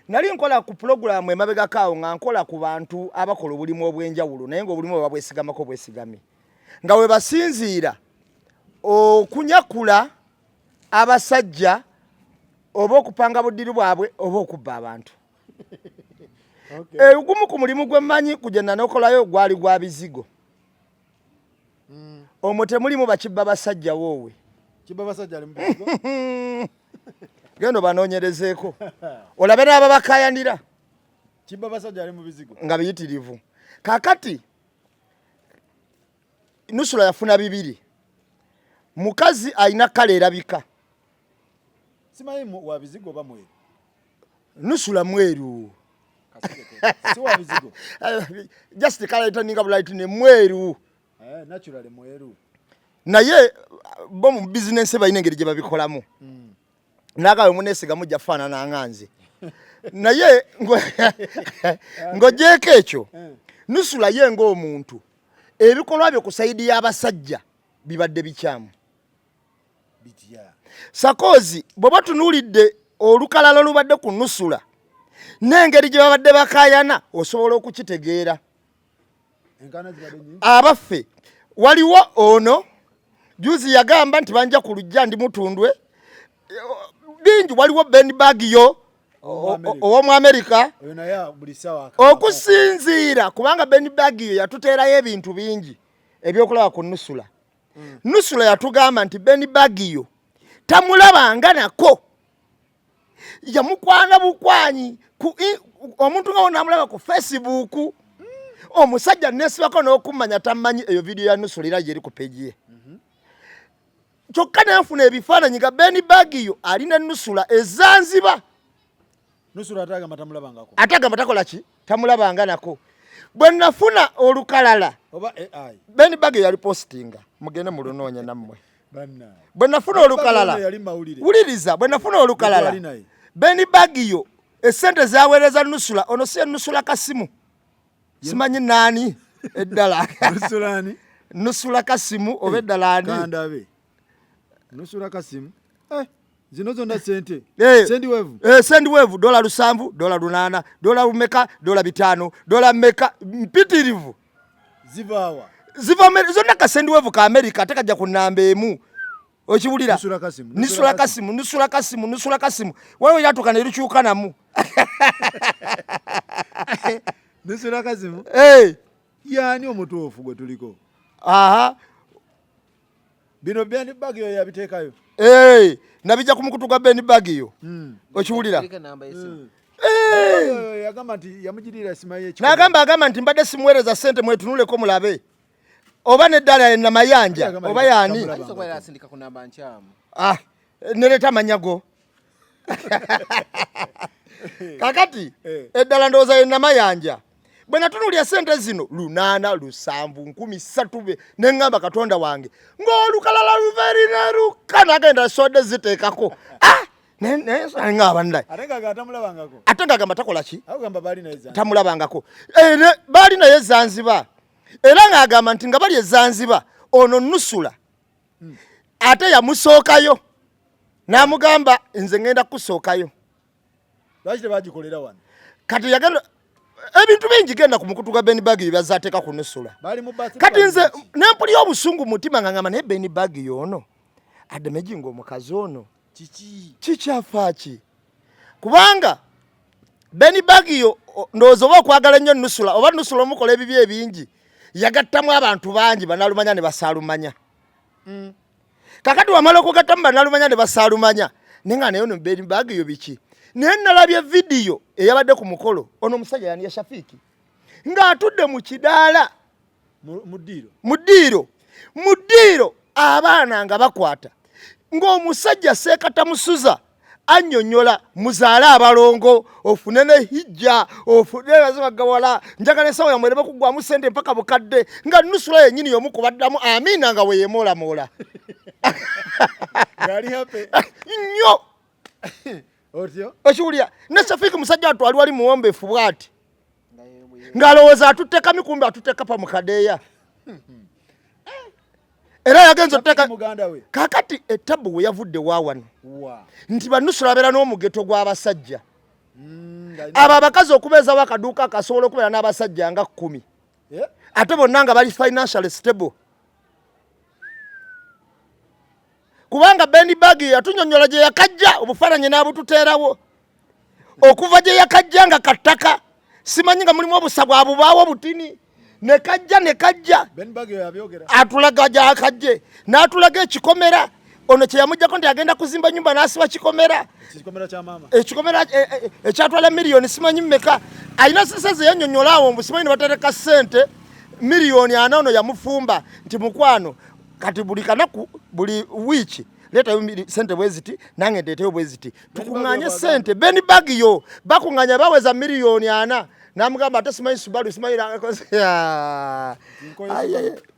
nali nkola ku program emabega kaawo nga nkola ku bantu abakola obulimu obwenjawulo naye ng'obulimu bwe bwesigamako bwesigamye nga we basinziira okunyakula abasajja oba okupanga buddiru bwabwe oba okubba abantu. Gumu ku mulimu gwe mmanyi kugenda n'okolayo gwali gwa bizigo. Omwo temulimu bakibba basajja woowe. Kibba basajja ali mu bizigo. Gendo banoonyerezeeko. Olabe n'aba bakayanira. Kibba basajja ali mu bizigo. Nga biyitirivu. Kaakati Nusula yafuna bibiri. Mukazi alina kala erabika. Simanyi wa bizigo oba mweru. Nusula mweru. Si wa bizigo. Just kala itaninga bulait ne mweru. Naturally mweru. Naye bo mu business bayina engeri gye babikolamu. Nagawe munesiga mujja fana na nganze. Naye ngojeko ekyo. Nusula yengo omuntu. Ebikolwa byo kusaidi y'abasajja bibadde bikyamu. Bitya. Sakozi bwoba tunulidde olukalala lubadde ku Nusula. N'engeri gye babadde bakayana osobola okukitegeera. Enkana zibadde nyingi. Abaffe waliwo ono juzi yagamba nti banja ku lujja ndi mutundwe. Bingi waliwo Ben Bagio owo mu America. Okusinziira kubanga Ben Bagio yatuteerayo ebintu bingi ebyokulaba ku Nusula. Nusula yatugamba nti Ben Bagio tamulabanga nako. Yamukwana bukwanyi omuntu nga onamulaba ku Facebook. Omusajja nesibako n'okumanya tamanyi eyo video ya Nusula era yeri ku page ye. Kyokka nafuna ebifaananyi ga Ben Bagio alina Nusula ezanziba. Nusula atagamba tamulabangako. Atagamba takola ki? Tamulabanga nako. Bwe nafuna olukalala. Oba AI. Ben Bagio yali postinga. Mugende mu lunoonya nammwe. Banna. Bwe nafuna olukalala. Wuliriza bwe nafuna olukalala. Ben Bagio esente zaweereza Nusula ono si Nusula Kasimu. Simanyi nani eddala. Nusulani. Nusula Kasimu oba eddala ani. Kandabe. Nusula Kasimu. Zino zonna sente. Send wave. Send wave $7, $8, $8 $5, $5 mmeka mpitirivu. Zivawa. Ziva zonna ka send wave ka America atakajja ku namba emu. Okiwulira? Nusula Kasimu. Nusula Kasimu, Nusula Kasimu, Nusula Kasimu. Wewe yatuka ne lukyuka namu. Nusula Kasimu. Yani omutuufu gwe tuliko. Aha. Bino Ben Bagio yabiteekayo. Nabijja ku mukutu gwa Ben Bagio. Okiwulira? Yagamba nti yamujirira esima ye. Agamba nti mbadde simuweereza sente mwetunuleko mulabe. Oba neddala ena mayanja oba yani. Nereta manyago. Kakati eddala ndowooza ena mayanja. Bwe natunulya sente zino 8, 7, 13 neŋŋamba Katonda wange ng'olukalala luverina luka nagenda sode ziteekako. Ng'aba ndaye ate ng'agamba takola ki? Tamulabangako. Baali naye Zanzibar. Era ng'agamba nti nga bali e Zanzibar ono Nusula ate yamusookayo n'amugamba nze ngenda kusookayo. Lwaki tebagikolera wano? Kati yagenda ebintu bingi genda ku mukutu gwa Ben Bagio byazateeka ku Nusula. Kati nze nempulya obusungu mutima nga ngamba naye Ben Bagio ono ademeji ng'omukazi ono kikyafa ki? Kubanga Ben Bagio ndowooza oba okwagala nnyo Nusula oba Nusula omukola ebibi ebingi yagattamu abantu bangi banalumanya ne basaalumanya. Kakati wamala okugattamu banalumanya ne basaalumanya nenga naye ono Ben Bagio biki? Naye nalabye video eyabadde ku mukolo ono omusajja yani ya Shafiki ng'atudde mu kidaala muddiiro abaana nga bakwata ng'omusajja seekata musuza annyonnyola muzaale abalongo ofune ne hijja ofune bazibagawala njagala ensawo yammwe ereme kuggwamu sente mpaka bukadde nga Nusula yennyini y'omu kubaddamu amiina nga bwe yeemoolamoola nnyo. Okiwulira ne Shafiki musajja atwali wali muwombeefu bw'ati ng'alowooza atutteka mikumbi atutteka pa mu kadeeya. Era yagenza otteka kakati ettabu we yavudde waawano nti Nusula abeera n'omugeto gw'abasajja abo abakazi okubeezawo akaduuka akasobola okubeera n'abasajja nga 10 ate bonna nga bali financially stable. Kubanga Benny Bagi yatunyonyola gye yakajja obufaananyi n'abututeerawo okuva gye yakajja nga kattaka simanyi nga mulimu obusa bwabubaawo butini ne kajja atulaga gyakajje n'atulaga ekikomera ono kye yamugjako nti agenda kuzimba nyumba n'asiba kikomera ekikomera ekyatwala miliyoni simanyi mmeka alina sese ze yannyonnyola awo mbu simanyi ne batereka ssente miliyoni 4 ono yamufumba nti mukwano kati buli kanaku buli wiiki letayo sente bweziti nange ndeeteyo bweziti tukuŋŋanye sente. Benny Bagi yo bakuŋŋanya baweza miliyoni 4 namugamba ate simanyi Subaru simanyi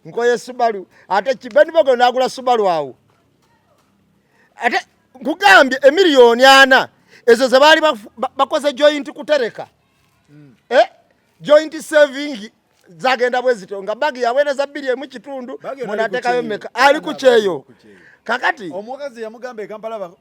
nkoye Subaru ate Benny Bagi n'agula Subaru awo ate nkugambye emiliyoni 4 ezo ze baali bakoze joint kutereka joint saving zagenda bwezito nga Bagi yaweereza 2.5 munateekayo meka ali ku kyeyo kakati omukazi yamugamba e Kampala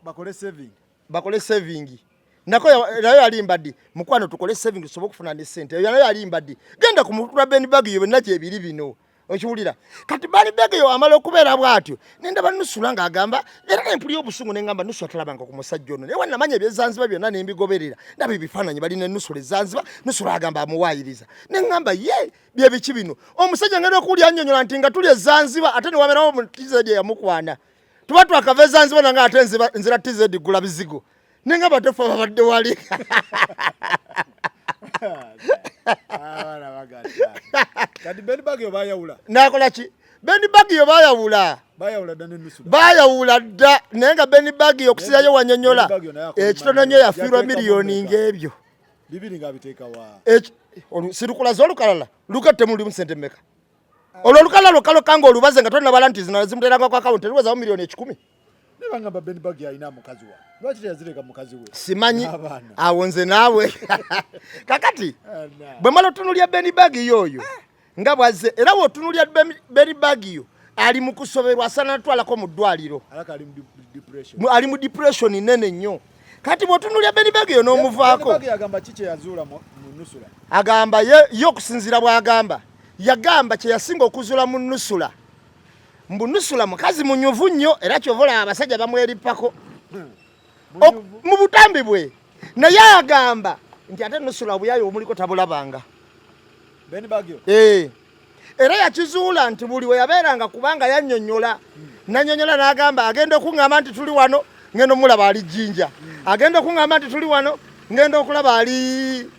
bakole saving nayo yalimba ddi mukwano tukole saving tusobola okufuna ne ssente nayo yalimba ddi genda ku mutula Benny Bagi yo bonna gyebiri bino okiwulira kati Benny Bagi yo amala okubeera bw'atyo nendaba Nusula ng'agamba era n'empuli y'obusungu n'engamba Nusula talabanga ku musajja ono naye wannamanya ebyezanziba byonna ne mbigoberera ndaba ebifaananyi balina Nusula ezanziba Nusula agamba amuwaayiriza neŋŋamba ye bye biki bino omusajja ngenda okuwulya annyonnyola nti nga tuli ezanziba ate ne wabeerawo mu TZ eyamukwana tuba twakava ezanziba nange ate nzira TZ gula bizigo neŋŋamba tefa babadde wali kati Benny Bagi yo bayawula nakola ki Benny Bagi yo bayawula dda naye nga Benny Bagi yo okusirayo wanyonyola ekitono nnyo yafiirwa miliyoni ng'ebyo bibiri ng'abiteeka wa sirukulaza olukalala lukatte mulimu sente mmeka olwo olukalala lwokalokka nga olubaze nga tonabala nti zino zimuteranga ku akawunti teruwezawo miliyoni 10 nebangamba Benny Bagi alina mukazi wa lwaki teyazireka mukazi we simanyi awo nze naawe kakati bwe mala otunulya Benny Bagi yoyo nga bwazze era bw'otunulya Benny Bagi yo ali mu kusoberwa asana natwalako mu ddwaliro ali mu depression nene nnyo kati bw'otunulya Benny Bagi yo n'omuvaako agamba ye okusinziira bw'agamba yagamba kye yasinga okuzuula mu Nusula mbu Nusula mukazi munyuvu nnyo era kyovola abasajja bamweripako mu butambi bwe naye agamba nti ate Nusula obuyayo omuliko tabulabanga Benny Bagi yo era yakizuula nti buli we yabeeranga kubanga yannyonnyola nannyonnyola n'agamba agenda okuŋŋamba nti tuli wano ngenda omulaba ali Jjinja agenda okuŋŋamba nti tuli wano ngenda okulaba ali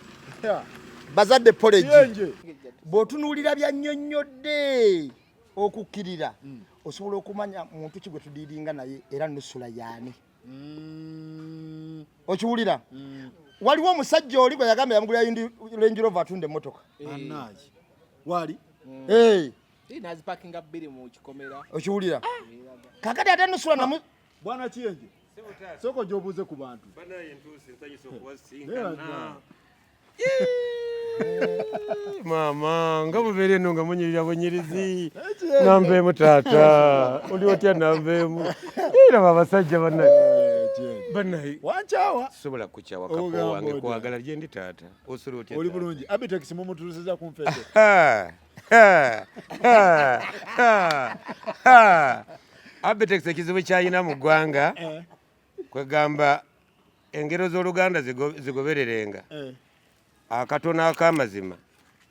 bazadde College bw'otunuulira byannyonnyodde okukkirira osobola okumanya muntu ki gwe tudiiringa naye era Nusula yaani okiwulira waliwo omusajja oli gwe yagamba yamugulira Range Rover atunda emmotoka wali nazipakinga 2 mu kikomera okiwulira kakati ate Nusula namu bwana Kiyenje soko gyobuuze ku bantu mama nga bubeere eno nga munyirira bunyirizi nambeemu taata oli otya nambeemu era abasajja bannaye wankyawa sobola kukyawa kapo wange kwagala gye ndi taata osobola otya oli bulungi Abitex mumutuusiza ku nfeete Abitex ekizibu kyayina mu ggwanga kwegamba engero z'Oluganda zigobererenga akatono ak'amazima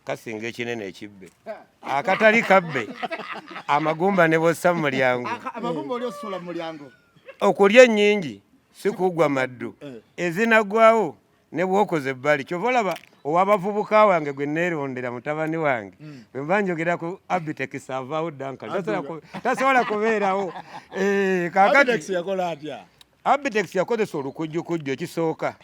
kasinga ekinene ekibbe akatali kabbe amagumba ne bossa mu mulyango amagumba oli osula mu mulyango okulya ennyingi si kuggwa maddu ezinagwawo ne bwokoze ebbali kyova olaba owabavubuka wange gwe neerondera mutabani wange bwe mba njogera ku Abitex avaawo Duncan tasobola kubeerawo Abitex yakola atya Abitex yakozesa olukujjukujju ekisooka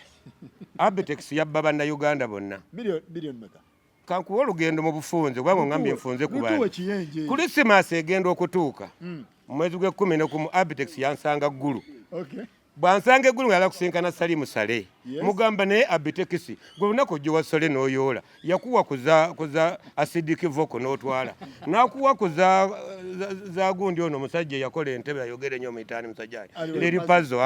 Abitex yabba bannayuganda bonna billion meka kankuwa olugendo mu bufunze kubanga ngambye nfunze ku bantu Kulisimasi egenda okutuuka mu mwezi gw'Ekkumi n'okumu Abitex yansanga ggulu bwansanga eggulu nga kusinkana Salimu Sale mugamba naye Abitekisi gwe lunaku ojja wasole n'oyoola yakuwa kuza acidic vocal n'otwala nakuwa kuza za gundi ono omusajja yakola entebe ayogere nnyo mitaani musajja leri pazo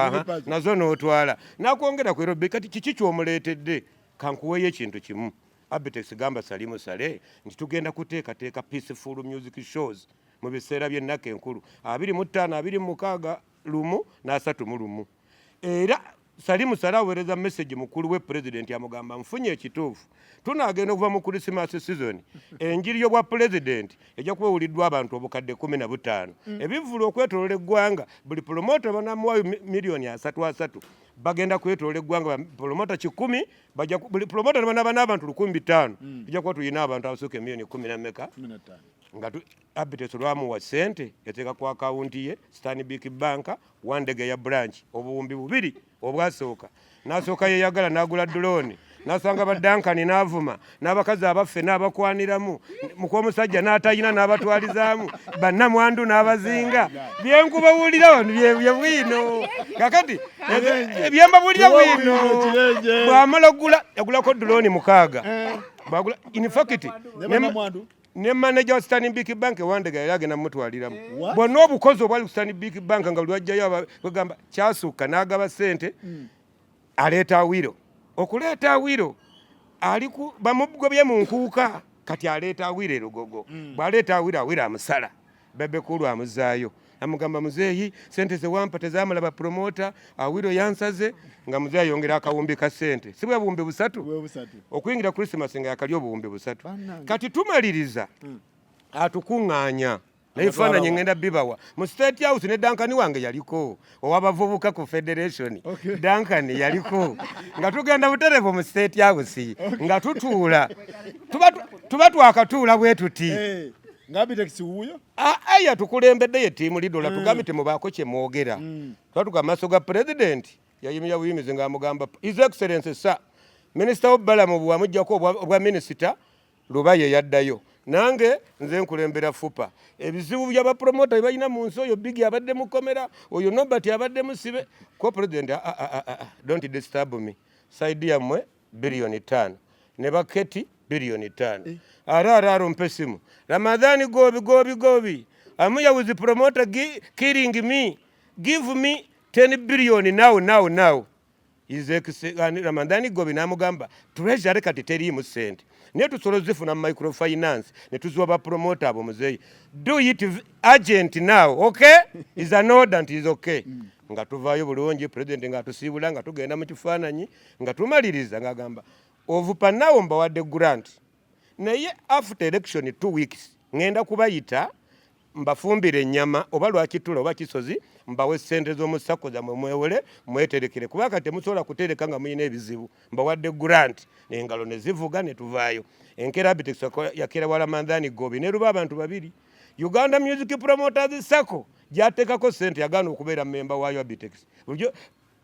nazo n'otwala nakwongera ku aerobic kati kiki ky'omuleetedde kankuweeyo ekintu kimu Abitekisi gamba Salimu Sale nti tugenda kuteekateeka peaceful music shows mu biseera by'ennaku enkulu 25 26 lumu na 3 lumu era Salimu Sale aweereza message mukulu we president amugamba nfunye ekituufu tunagenda okuva mu Christmas season enjiri y'obwa president ejja kuwuliddwa abantu obukadde 15 ebivulu okwetolola eggwanga buli promoter banamuwayo milioni 3 bagenda kwetolola eggwanga promoter 100 buli promoter banaba n'abantu 1500 ejja kuba tulina abantu abasooka milioni 10 nga Abitekisi lwamuwa ssente yateeka ku akawunti ye Stanbic Bank wandege ya branch obuwumbi 2 obwasooka n'asooka yeyagala n'agula drone n'asanga badankani n'avuma n'abakazi abaffe n'abakwaniramu mukomusajja n'atayina n'abatwalizaamu bannamwandu n'abazinga byenkubawulira wano bye bwino kakati byembabulira bwino bwamala yagulako drone 6 bagula in fact ne manager wa Stanbic Bank wandega yagenda mutwaliramu bwonna obukozi obwali ku Stanbic Bank nga lwajjayo bagamba kyasukka n'agaba ssente aleeta awiro okuleeta awiro ali ku bamugobye mu nkuuka kati aleeta awiro erugogo bw'aleeta awiro amusala bebekulu amuzaayo amugamba muzeeyi ssente zewampa tezaamala bapromota awiro yansaze nga muzeeyi ayongera akawumbi ka ssente si bwe buwumbi 3 okuyingira Christmas nga yakali obuwumbi 3 kati tumaliriza atukuŋŋaanya nebifaananyi ngenda bibawa mu State House ne Dankani wange yaliko owabavubuka ku Federation Dankani yaliko nga tugenda buterevu mu State House nga tutuula tuba twakatuula bwe tuti Abitekisi wuyo aya tukulembedde ye tiimu lidola tugambe temubaako kye mwogera twatuka maaso ga president yayimya buyimizi ng'amugamba His Excellency Sir Minister w'Obbalamu bwamuggyako obwa Minister Lubaye yaddayo nange nze nkulembera fupa ebizibu by'abapromota bye balina mu nsi oyo Bigi abadde mukomera oyo Nobert abadde musibe ko president don't disturb me side yammwe bilioni 5 ne baketi bilioni 5 araro mpesimu Ramadhani gobi amuya with the promoter killing me give me 10 billion now Ramadhani gobi namugamba treasury kati teri mu sente ne tusolo zifuna microfinance ne tuziwa ba promoter abo muzeyi do it urgent now okay is an order and is okay nga tuvayo bulungi president nga tusibula nga tugenda mu kifaananyi nga tumaliriza nga gamba ovupa nawo mbawadde grant naye after election 2 weeks ngenda kubayita mbafumbire ennyama oba lwakitula oba kisozi mbawe ssente z'omusako zammwe mwewole mweterekere kubanga temusobola kutereka nga muyina ebizibu mbawadde grant engalo ne zivuga ne tuvaayo enkera Abitekisi yakera wala Ramadhani gobi ne luba abantu 2 Uganda Music Promoters Sacco gyateekako ssente yagaana okubeera memba waayo Abitekisi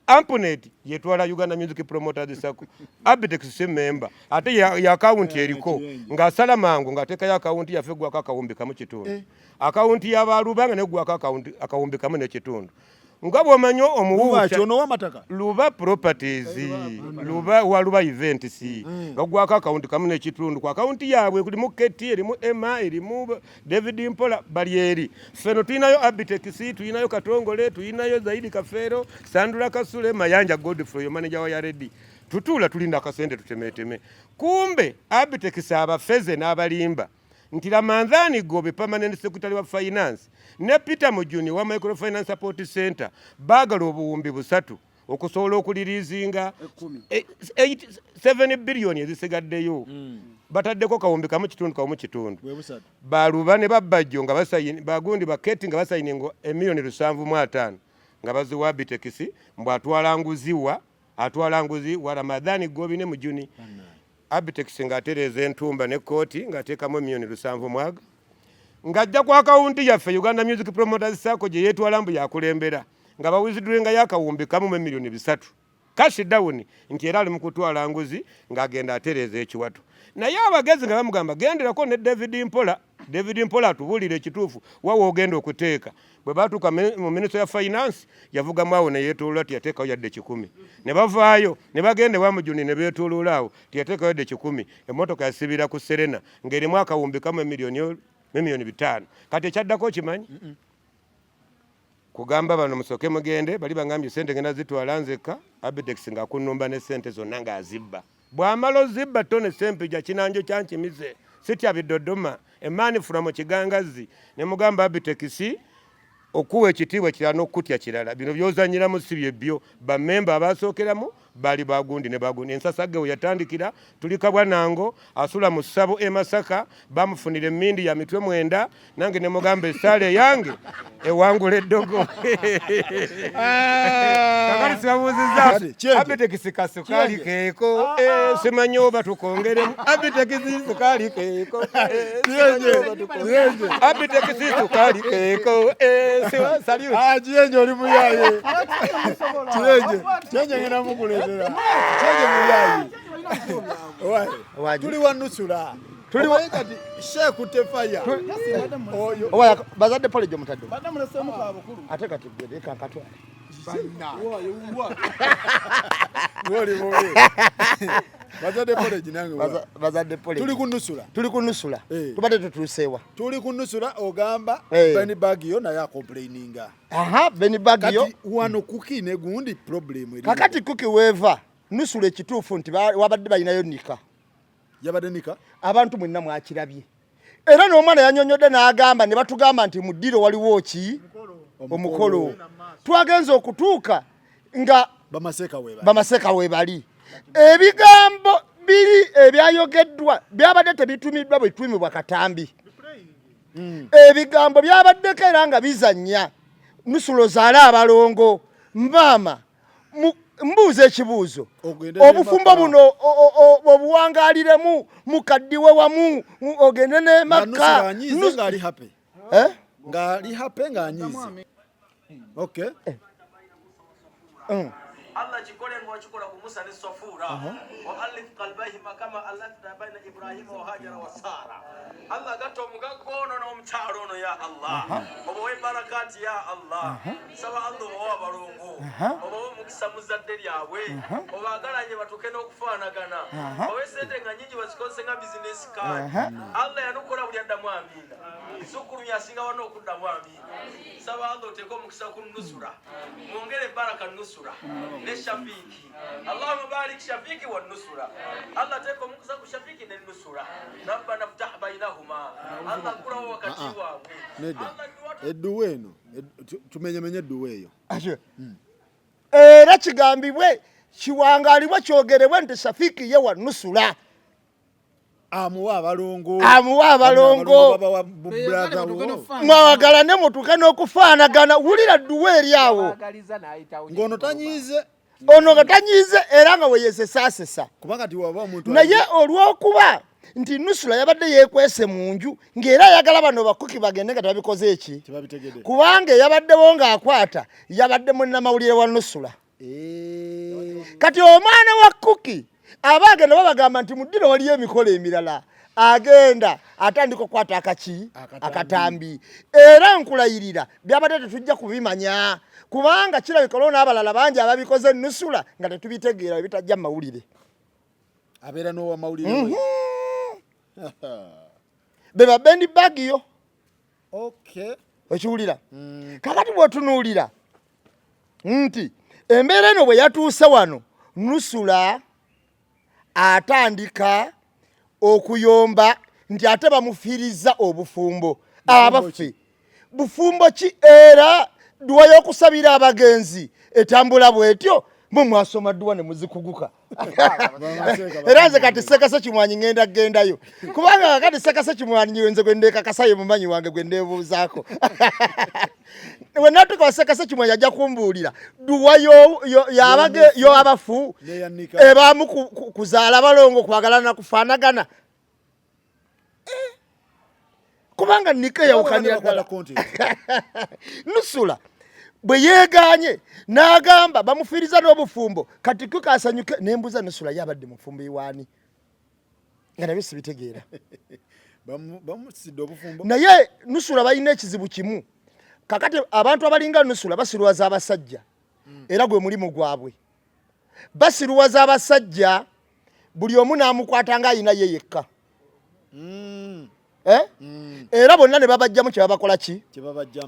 Amponet yetwala Uganda Music Promoters Sacco Abitekisi si memba ate ya account eriko ng'asala mangu ng'ateeka ya account yaffe gwako akawumbi kamu kitundu account y'abalubanga ne gwako akawumbi kamu ne kitundu nga bw'omanyi omuwuuca Luba Properties Luba Events nga gwako akawunti kamu n'ekitundu ku akawunti yaabwe kulimu Keti erimu Emma erimu David Mpola bali eri ffeno tulinayo Abitekisi tulinayo Katongole tulinayo Zaidi Kafero Sandula Kasule Mayanja Godfrey manager wa Yaredi tutuula tulinda akasente tutemeteme kumbe Abitekisi abafeze n'abalimba nti Ramadhani gobe permanent secretary wa finance ne Peter Mujuni wa microfinance support center bagala obuwumbi 3 okusobola okulirizinga 7 billion ezisigaddeyo bataddeko kawumbi kamu kitundu baluba ne babajjo nga basayini bagundi baketi nga basayiningo emiliyoni 7.5 nga baziwa Abitekisi mbw atwala nguzi wa Ramadhani gobi ne Mujuni Abitekisi ng'atereeza entumba ne kooti ng'ateekamu emiliyoni 7 ng'ajja ku akawunti yaffe Uganda Music Promoters Sacco gye yeetwala mbu yakulembera nga bawiziddulenga y'akawumbi kamu mu emiliyoni 3 cash down nti era ali mu kutwala nguzi ng'agenda atereeza ekiwato naye abagezi nga bamugamba genderako ne David Mpola David Mpola tubulire ekituufu wawo ogenda okuteeka bwe batuuka mu Minister ya Finance yavuga mwawo ne yeetooloola tiyateekawo yadde 10 ne bavaayo ne bagenda wa Mujuni ne beetooloola awo tiyateekawo yadde 10 emmotoka yasibira ku Serena ng'erimu akawumbi kamu emiliyoni 5 kati ekyaddako kimanyi kugamba bano musooke mugende bali bangambye sente ngenda zitwala nzekka Abitex ng'akunnumba ne sente zonna ng'azibba bw'amala ozibba tone Sempija kinanjo kyankimize sitya biddodoma emaani furamu kigangazi ne mugamba Abitex okuwa ekitiibwa kirala n'okutya kirala bino by'ozanyiramu si byebyo bammemba abasookeramu bali bagundi ne bagundi ensasage we yatandikira tuli Kabwanango asula mu ssabo e Masaka bamufunira emmindi ya mitwe 9 nange ne mugamba essaale yange ewangula eddogo kakati sibabuuzizza Abitex kasukali keeko simanyi oba tukongeremu Abitex sukali keeko Abitex sukali keeko Chienje oli muyaye. Chienje ngena mukuleetera. Chienje muyaye. Tuli wanusula. Tuli kati Sheikh Tefaya. Oya bazadde pole gye mutadde. Badamu nasemu ka bukulu. Ate kati gwe kankatwa. Banna. Woli mubi. Bazadde pole jinange. Bazadde pole. Tuli kunusula. Tubadde tutuseewa. Tuli kunusula ogamba Benny Bagio na ya complaininga. Aha, Benny Bagio. Kati wano kuki ne gundi problem eri. Kakati kuki weva nusula ekituufu nti wabadde balinayo nika. Yabadde nika? Abantu mwenna mwakirabye. Era n'omwana yanyonyodde n'agamba ne batugamba nti mu ddiro waliwo ki? Omukolo. Twagenze okutuuka nga bamaseka we bali. Ebigambo biri ebyayogeddwa byabadde tebitumiddwa bwe bitumibwa Katambi. Ebigambo byabaddeko era nga bizannya nusulo zaala abalongo maama mbuuza ekibuuzo obufumbo buno obuwangaaliremu mukaddiwe wamu ogende ne Makka ngali happy ng'anyize. Okay. Allah chikole ngwachikola kumusa ni Safura wa alif qalbayhima kama alafta baina Ibrahim wa Hajara wa Sara. Allah gato mugakono no mcharono ya Allah. Obowe barakati ya Allah. Sawa Allah wa balongo. Obowe mukisa muzadde lyawe. Obagalanye batukene okufaanagana. Owe sente nga nyingi bazikonse nga business card. Allah yanukola buli addamu amina. Sukuru yasinga wano okuddamu amina. Sawa Allah teko mukisa kunusura. Mwongere baraka nusura. Shafiki. Allahumma barik Shafiki wa nusura. Allah teko mukisa ku Shafiki ne nusura. Rabbana ftah bainahuma. Allah kula wakati wawe. Edduwe eno tumenye edduwe eyo. Era kigambibwe kiwangalibwa kyogerebwe nti Shafiki ye wa nusura. Amuwa abalongo. Mwawagalane mutuke n'okufaanagana wulira dduwe eri awo. Ngono tanyize. Ono gatanyize era nga weyesesasesa. Naye olw'okuba nti nusula yabadde yeekwese mu nju ng'era ayagala bano bakuki bagende nga tebabikoze eki. Kubanga yabaddewo ng'akwata yabadde munnamawulire wa nusula. Kati omwana wa kuki aba agenda babagamba nti mu ddiro waliyo emikolo emirala. Agenda atandika okukwata akatambi. Era nkulayirira byabadde tetujja kubimanya. Kubanga kirabika olwo n'abalala bangi ababikoze nusula nga tetubitegeera bitajja mawulire. Abeera n'owa mawulire. Beba Benny Bagio. Okay. Okiwulira? Kakati bw'otunuulira nti embeera eno bwe yatuuse wano nusula atandika okuyomba nti ate bamufiiriza obufumbo. Abaffe bufumbo ki era duwa y'okusabira abagenzi etambula bwetyo mwe mwasoma duwa ne muzikuguka. Era nze kati Sekase Kimwanyi ngenda kugendayo kubanga kati Sekase Kimwanyi nze gwe ndeekakasayo mumanyi wange gwe ndeebuuzaako. We natuka Sekase Kimwanyi ajja kumbuulira duwa yo abafu ebaamu kuzaala balongo kwagalana kufaanagana. Kubanga Nika yawukanira ddala nusula bwe yeeganye n'agamba bamufiiriza n'obufumbo kati kukasanyuke nembuza nusula yabadde mufumbo iwaani nga nabyo sibitegeera. bamusidde obufumbo naye Nusula balina ekizibu kimu kakati abantu abalinga Nusula basiruwaza abasajja era gwe mulimu gwabwe basiruwaza abasajja buli omu n'amukwata ng'ayina ye yekka era bonna ne babajjamu kye babakola ki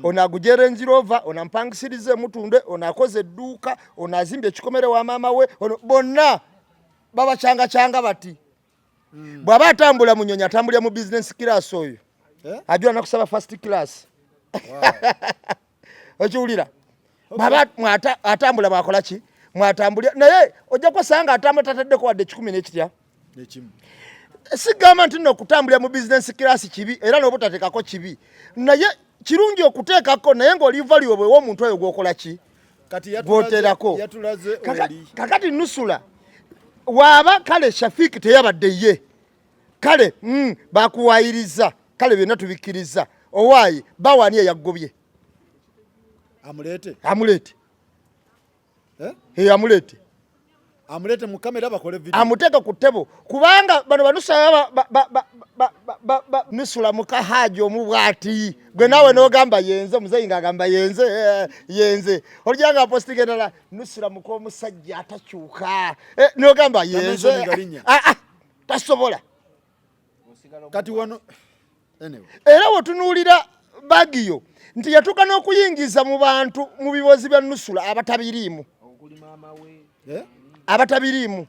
ono agujja Range Rover ono ampangisiriza emutunde ono akoze edduuka ono azimbye ekikomere wa maama we ono bonna babakyanga bati bw'aba atambula mu nnyonyi atambulira mu business class oyo ajula nakusaba first class okiwulira bw'aba atambula bwakola ki mwatambulira naye ojja kwasanga atambula tataddeko wadde 10 n'ekitya sigamba nti nno okutambulira mu business class kibi era n'obutateekako kibi naye kirungi okuteekako naye ng'oli valuable w'omuntu oyo gwokola ki gwoterako kakati Nusula waaba kale Shafiiki teyabadde ye kale bakuwaayiriza kale byonna tubikkiriza owaayi bawaani eyagobye amuleete amulete mu kamera bakole video amuteeka ku ttebo kubanga bano Banusula Nusula mukahaji omubwati gwe naawe n'ogamba yenze muzeyi ng'agamba yenze olijanga apostinga endala Nusula muka omusajja atakyuka n'ogamba yenze tasobola kati wano era wetunuulira Bagiyo nti yatuuka n'okuyingiza mu bantu mu bibozi bya Nusula abatabiriimu abatabiriimu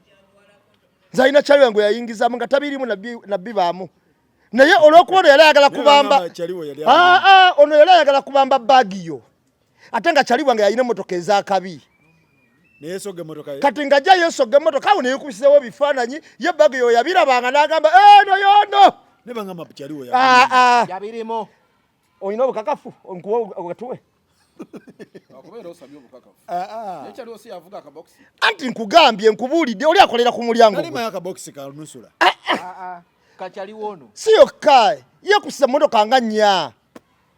nzalina kyaliwe ngo yayingizamu nga tabiriimu nabbi baamu naye olw'okuba ono yali ayagala kubamba ono yali ayagala kubamba Bagiyo ate nga kyaliwe nga yalina emmotoka ez'akabi kati ng'ajja yeesogga emmotoka awo neyekubiseewo bifaananyi ye Bagiyo yabirabanga n'agamba eno yono yabirimu olina obukakafu onkuwe anti nkugambye nkubuulidde oli akolera ku mulyango si yokka yekussa emmotoka nga nnya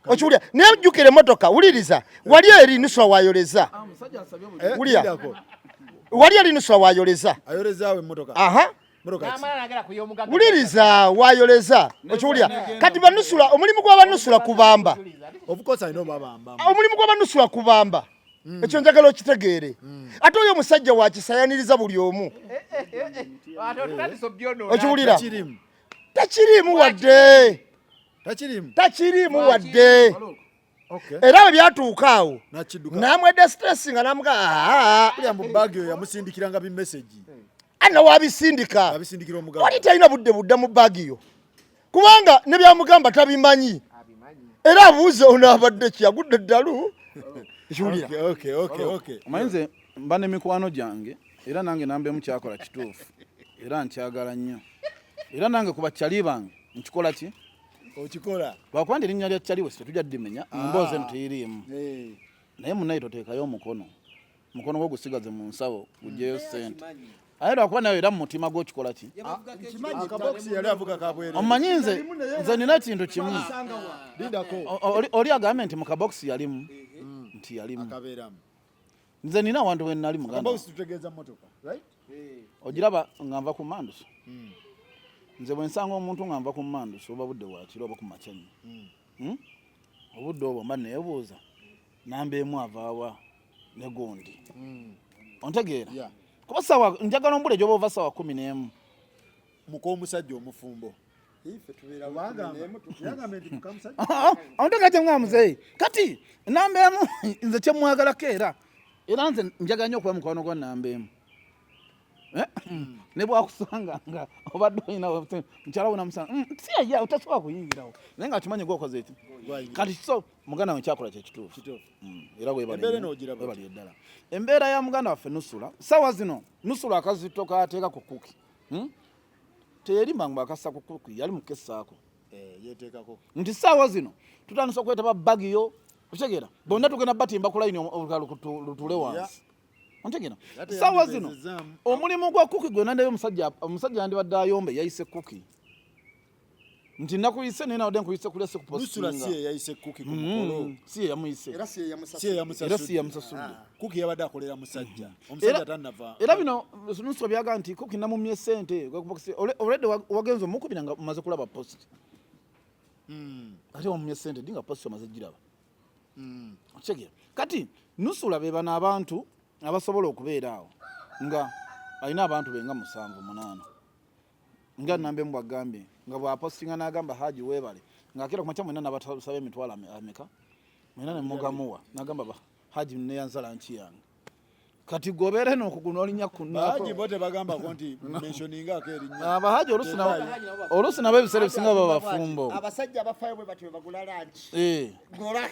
okiwulira naye jjukira emmotoka wuliriza wali eri Nusula wayoleza wulira wali eri Nusula wayoleza wuliriza wayoleza okiwulira kati Banusula omulimu gw'Abanusula kubamba omulimu gw'Abanusula kubamba ekyo njagala okitegeere ate oyo omusajja wakisayaniriza buli omu okiwulira takiriimu wadde era bwe byatuuka awo n'amwedde stress nga namuga yamusindikiranga bimeseji ana wabisindika oli talina budde buddamu Bagiyo kubanga ne byamugamba tabimanyi era abuuze ono abadde kiyagudde eddalu omanyize mba n'emikwano gyange era nange nambemu kyakola kituufu era nkyagala nnyo era nange ku bakyali bange nkikola ki okikola lwakuba nti erinnya lya kyaliwe situjja ddimenya emboozi eno teyiriimu naye munnaye toteekayo mukono gwo gusigaze mu nsawo gugyeyo ssente aye lwakuba nawe era mu mutima gw'okikola ki omanyi nze nina ekintu kimu oli agambe nti mu kabokisi yalimu nti yalimu nze nina wantu we nali muganda ogiraba nga nva ku manduso nze bwe nsanga omuntu nga nva ku manduso oba budde wakiro oba ku makyanyi obudde obwo mba neebuuza nambeemu avaawa ne gundi ontegeera kuba sawa njagala ombule gyoba ova sawa 11 mukomusajja omufumbo ontegete nga muzeeyi kati nambeemu nze kyemwagalako era nze njagala nnyo okuba mukwano gwa nambeemu ne bwakusanga nga obadde olina mukyala wonamusanga siyaya otasobola kuyingirawo naye nga kimanyi gwokoze eti kati so muganda we kyakola kyekituufu era webali eddala embeera ya muganda waffe Nusula sawa zino Nusula akazito kateeka ku kuki teyerima ngu akassa ku kuki yali mukessaako nti sawa zino tutandisa okwetaba Bagiyo okitegeera bonna tugenda batimba ku layini lutule wansi ontegeera sawa zino omulimu gwa kuki gwonna naye omusajja yandibadde ayombe yayise kuki nti nakuyise naye nawadde nkuyise kulya se kupostinga Nusula si yayise kuki ku mukolo si yamuyise era si yamusasudde kuki yabadde akolera musajja omusajja tannava era bino Nusula byaga nti kuki namumye ssente olwedde wagenza omukubira nga mumaze kulaba post ate wamumye sente dinga posi amaze giraba okitegera kati nusula be bano abantu abasobola okubeera awo nga alina abantu benga 7-8 nga nambe mbwagambye nga bwapostinga n'agamba Haji weebale ng'akira ku makya mwena n'abatasaba emitwalo ameka mwena ne mugamuwa n'agamba Haji neyanzala nki yange kati gobeere n'okuguna olinya Haji bote bagamba konti mentioninga akerinnya abahaji oluusi nabo ebiseera ebisinga baba bafumbo abasajja abafayo bwe batyo bagula lanchi gola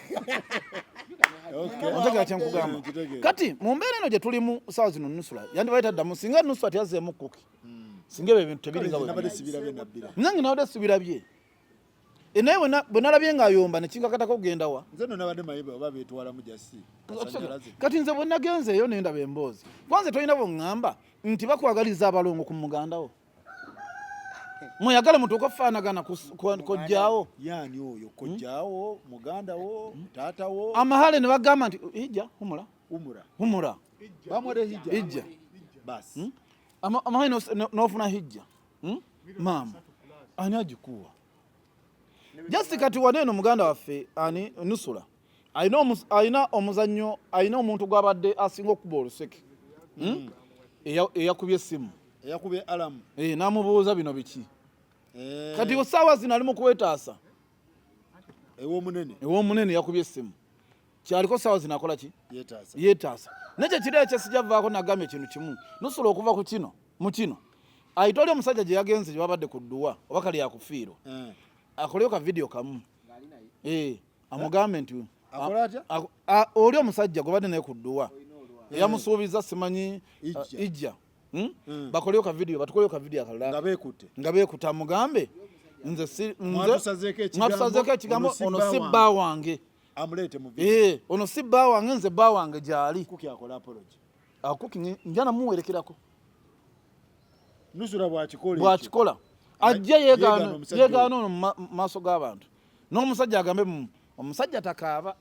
ontegera kyenkugamba kati mu mbeera eno gye tulimu saawa zino nusula yandibayita ddamu singa nusula tyazeemu kuki singa ebyo ebintu tebiringa nange nabadde sibirabye naye bwe nalabye ng'ayomba ne kinkakatako okugenda wa nze no nabadde mayiba oba beetwalamu jasi kati nze bwe nagenzeeyo ne ndaba emboozi kwanze tolina bweŋŋamba nti bakwagaliza abalongo ku mugandawo mweyagale mutuuka okufaanagana kojjaawo yaani oyo kojjaawo mugandawo taatawo amahale ne bagamba nti ijja humura bamwere hijja basi amahale n'ofuna hijja maama ani agikuwa just kati wane eno muganda waffe ani nusula alina omuzannyo alina omuntu gw'abadde asinga okuba oluseke eyakubye essimu eyakubye alamu n'amubuuza bino biki kati osaawa zino ali mu kwetaasa ew'omunene yakubye essimu kyaliko saawa zino akola ki yeetaasa nekyo kiri ekyesijavaako nagambye ekintu kimu nusula okuva ku kino mu kino ayita oli omusajja gye yagenze gye babadde ku dduwa oba kali yakufiirwa akoleyo ka video kamu amugambe nti oli omusajja gwe badde naye ku dduwa eyamusuubiza simanyi ijja bakoleyo ka video batukoleyo ka video akalala nga beekutte amugambe nze mwatusazeeko ekigambo ono si bba wange ono si bba wange nze bba wange gyali kuki nja namuwerekerako nusula bwakikola ajja yeegaana ono mu maaso g'abantu n'omusajja agambe omusajja takaaba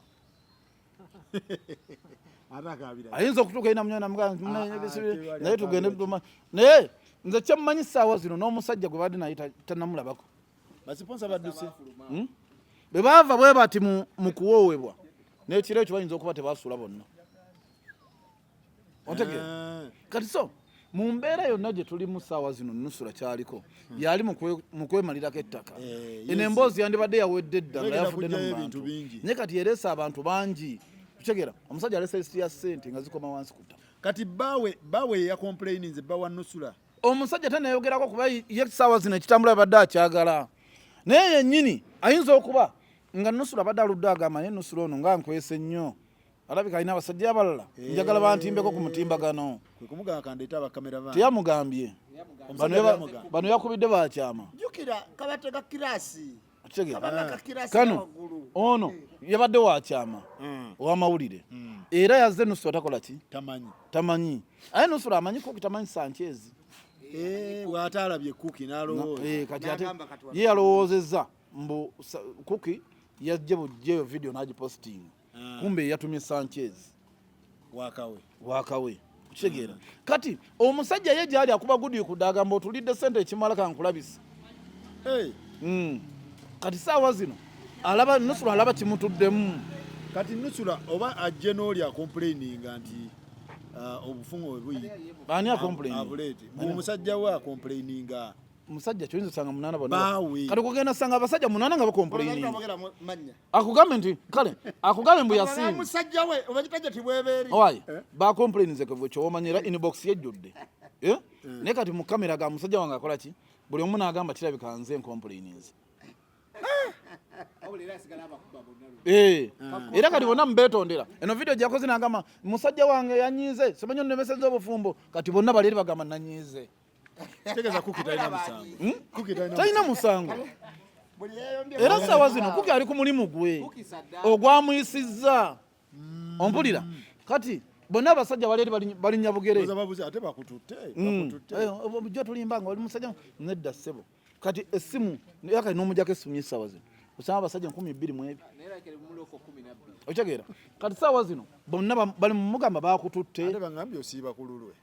ayinza okutuuka ina munyo naye tugende naye nze kyemmanyi saawa zino n'omusajja gwe badde naye tannamulabako bwe baava bwe bati mu kuwoowebwa n'ekiro ekyo bayinza okuba tebasuula bonna otegeera kati so mu mbeera yonna gye tuli mu ssaawa zino nusula kyaliko yali mu kwemalirako ettaka eno emboozi yandibadde yawedde dda nga yafudde nomubantu naye kati yereesa abantu bangi tutegeera omusajja alesa lisiti ya ssente nga zikoma wansi ku ttaka kati baawe yakomplaininze bba wa nusula omusajja tenayogerako kuba ye ssaawa zino ekitambula yabadde akyagala naye yennyini ayinza okuba nga nusula badde aludde agamba naye nusula ono nga nkwese nnyo alabika alina abasajja abalala njagala bantimbeko ku mutimbagano teyamugambye bano yakubidde bakyama kano ono yabadde wakyama owamawulire era yazze nusula takola ki tamanyi aye nusula amanyi kuki tamanyi sankyezi bw'atalabye kuki kati ate ye yalowoozezza mbu kuki yajje bujjeyo video n'agipostinga kumbe yatumye Sanchez wakawe kitegeera kati omusajja ye gyali akuba gudi kudagamba otulidde sente ekimala kankulabisa kati saawa zino alaba nusula alaba kimutuddemu kati nusula oba ajje n'oli akomplaininga nti obufungo bwe buyi ani akomplaininga omusajja we akomplaininga musajja kyoyinza osanga munaana bonna kati kugenda sanga abasajja munaana nga bakomplaininga akugambe nti kale akugambe mbu yasinga bakomplaininze kevo kyowomanyi era inbox yejjudde naye kati mu kamera ga musajja wange akola ki buli omu naagamba kirabika nze nkomplaininze era kati bonna mubeetondera eno video gyakoze nagamba musajja wange yanyiize simanyi onnemeseza obufumbo kati bonna baleeri bagamba nanyiize talina musango era saawa zino kuki ali ku mulimu gwe ogwamuyisizza ompulira kati bonna abasajja baleeri balinnya bugere jo tulimbanga oli musajja nedda ssebo kati essimu yakali n'omujjako essimu y'essaawa zino osanga abasajja 22 okitegeera kati saawa zino bonna bali mumugamba bakututte ate bangambye osiiba ku lulwe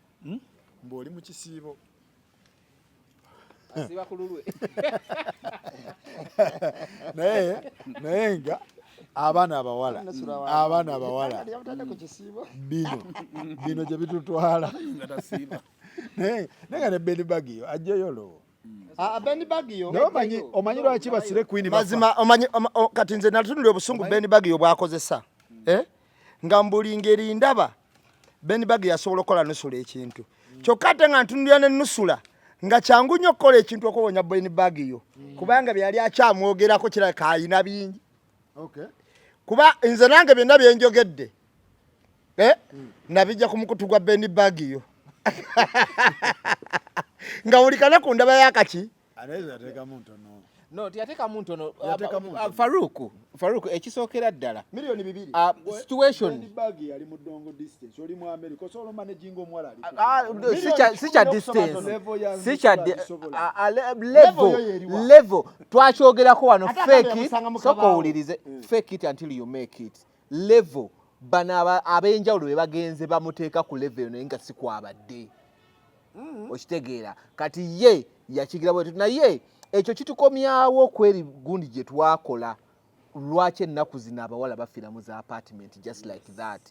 mbw'oli mu kisiibo naye nga abaana abawala bino gye bitutwala naye nga ne Ben Bagio ajjayo lowo Ben Bagio omanyi lwaki basire Queen mazima kati nze natunulira obusungu Ben Bagio bwakozesa nga mbuli ngeri ndaba Ben Bagio yasobola okukola nusula ekintu kyokka ate nga ntunulira ne nusula nga kyangu nnyo okukola ekintu okuwonya Ben Bagio kubanga byali akyamwogerako kirabika ayina bingi kuba nze nange byonna byenjogedde nabijja ku mukutu gwa Ben Bagio nga buli kanaku ndaba yakaki no tiyateka muntono Faruku ekisookera ddala milioni 2 situation ali mu Dongo distance oli mu America osobola managing omwala sicha distance sicha level twakyogerako wano fake soko ulirize fake it until you make it level bana abenjawulo be bagenze bamuteeka ku level naye nga si kwabadde okitegeera kati ye yakigira bwe naye ekyo kitukomyawo kweri gundi gye twakola lwaki ennaku zino abawala bafiira mu za apartment just like that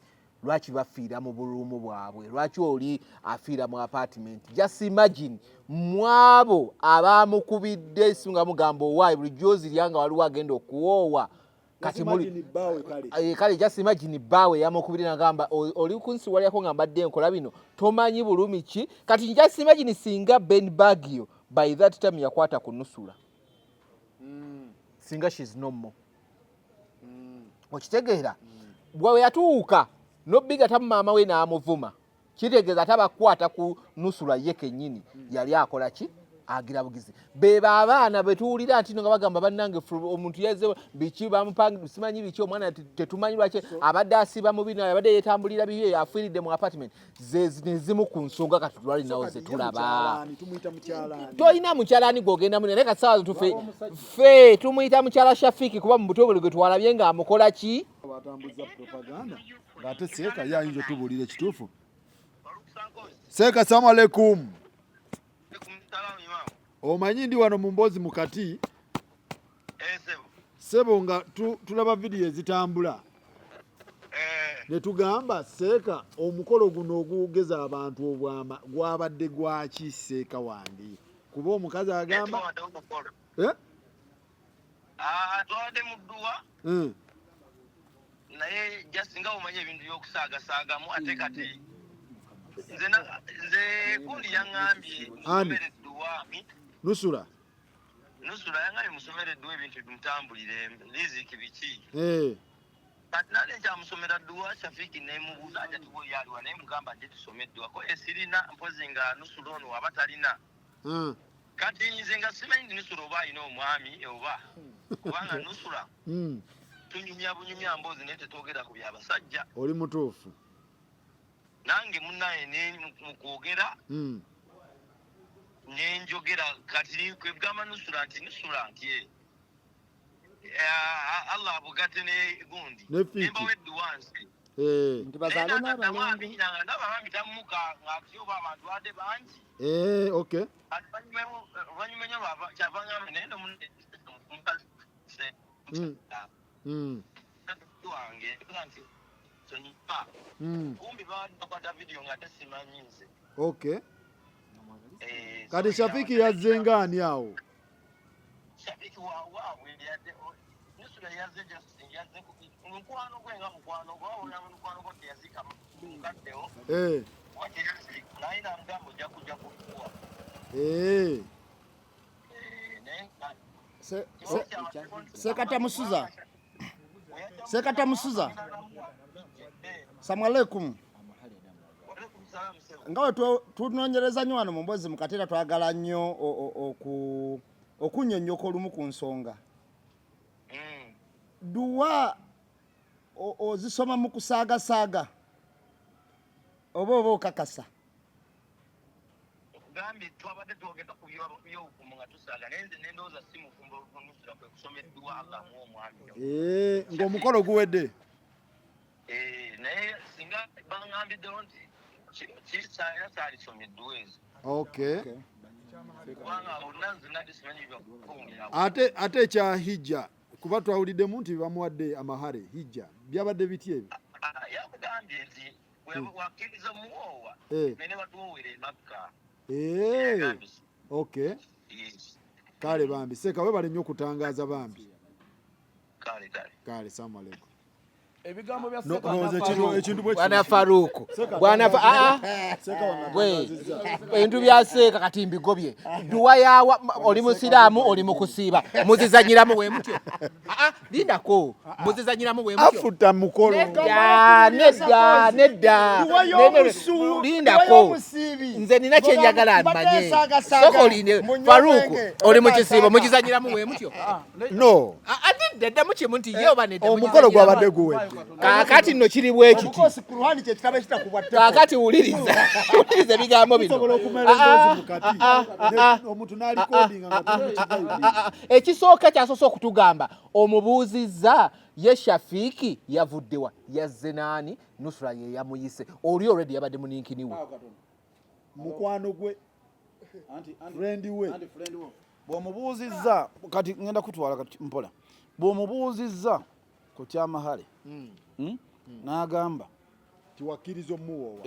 lwaki bafiira mu bulumu bwabwe lwaki oli afiira mu apartment just imagine mwabo abamukubidde esimu nga mugamba owaayi bulijjo ziryanga waliwo agenda okuwoowa kati muli kale just imagine bawe yamukubira nagamba oli kunsiwalyako nga mbadde nkola bino tomanyi bulumi ki kati just imagine singa Ben Bagio by that time yakwata ku nusula singa she's no more okitegeera bwawe yatuuka nobiga tamu maama we n'amuvuma kitegeeza tabakwata ku nusula ye kennyini yali akola ki agira bugizi beba abaana betuulira ati nga bagamba bannange omuntu yeze biki bamupanga simanyi biki omwana tetumanyi lwaki abadde asiba mu bino abadde yetambulira biye afiiridde mu apartment nezimu ku nsonga kati tulwali nawo ze tulaba toyina mukyalaani gwogenda mu naye kasaawa tufe tumuyita mukyala Shafiki kuba mu butobole gwe twalabye nga amukola ki batambuza propaganda ng'ate Seeka yayinza otubuulira ekituufu Seeka assalamu alaikum omanyi ndi wano mu Mboozi mu kati sebo nga tulaba vidiyo ezitambula ne tugamba Seeka omukolo guno ogugeza abantu obwama gwabadde gwaki Seeka wange kuba omukazi agamba twabadde mu dduwa naye just nga omanyi ebintu by'okusaagasaagamu ate kati nze gundi yaŋŋambye musomere dduwa Nusura yangambye musomere dduwa ebintu bimutambulire liziki biki kati nale nkyamusomera dduwa Shafiki nemubuuza ati tiwe yaliwa naye mugamba nje tusome dduwa ko esirina mpozi nga Nusura ono waba talina kati nze nga simanyi ndi Nusura oba alina omwami oba kubanga Nusura tunyumya bunyumya mboozi naye tetwogera ku byabasajja oli mutuufu nange munnaye mu kwogera nenjogera kati kwegamba Nusura nti Allah abugate ne gundi nembawe edduwansi nti bazaale n'abalongo ndaba bambi tamuka ng'ati oba abantu badde bangi okay oluvannyuma nnyo kyavangamba naye wange nti sonyipa kumbi bakwata vidiyo nga tesimanyi nze okay kati Shafiki yazzenga ani awo Shafiki waabwe Nusura yazze mukwano gwe nga mukwano gwe wabona mukwano gwe teyazika mukaddewo naye namugamba ojja kujja kukuwa Sekatamusuza Assalamu alaikum ngawe tunonyereza nnyo wano mu Mboozi mu kateera twagala nnyo okunnyonnyoka olumu ku nsonga duwa ozisoma mu kusaagasaaga oba okakasa gambi twabadde twogenda ku byobufumu nga tusaaga naye nze nendowooza si mufumbo Nusura kwe kusoma edduwa Allah amuwa omwami ng'omukolo guwedde naye singa baŋŋambiddewo nti kisaalisoma edduwa ezo okay ate kya hijja kuba twawuliddemu nti bamuwadde amahare hijja byabadde biti ebyo yakugambye nti wakkiriza muwoowa ne batuwoowere Makka. Okay. Kale bambi Seeka webale nnyo okutangaaza bambi. Kale salamu aleikum. Ebigambo bya Bwana Faruku. Ebintu bya Seeka kati mbigobye. Duwa yawa oli musiraamu oli mukusiiba. Muzizanyiramu we mutyo. Lindako. Muzizanyiramu we mutyo. Afuta mukolo. Nedda. Lindako. Nze nina kye njagala amanye. Soko line Faruku oli mukisiibo muzizanyiramu we mutyo. No. Nedda mukimu nti ye oba nedda. Omukolo gwabadde guwedde. Kakati nno kiri bwe kiti. Kakati wuliriza. Wuliriza ebigambo bino. Ekisooka kyasoose okutugamba omubuuzizza ye Shafiiki yavuddewa yazze naani Nusra ye yamuyise oli already yabadde muninkini we mukwano gwe friend we bw'omubuuzizza kati ngenda kutwala kati mpola bw'omubuuzizza ku kyamahale n'agamba tiwakkiriza omuwoowa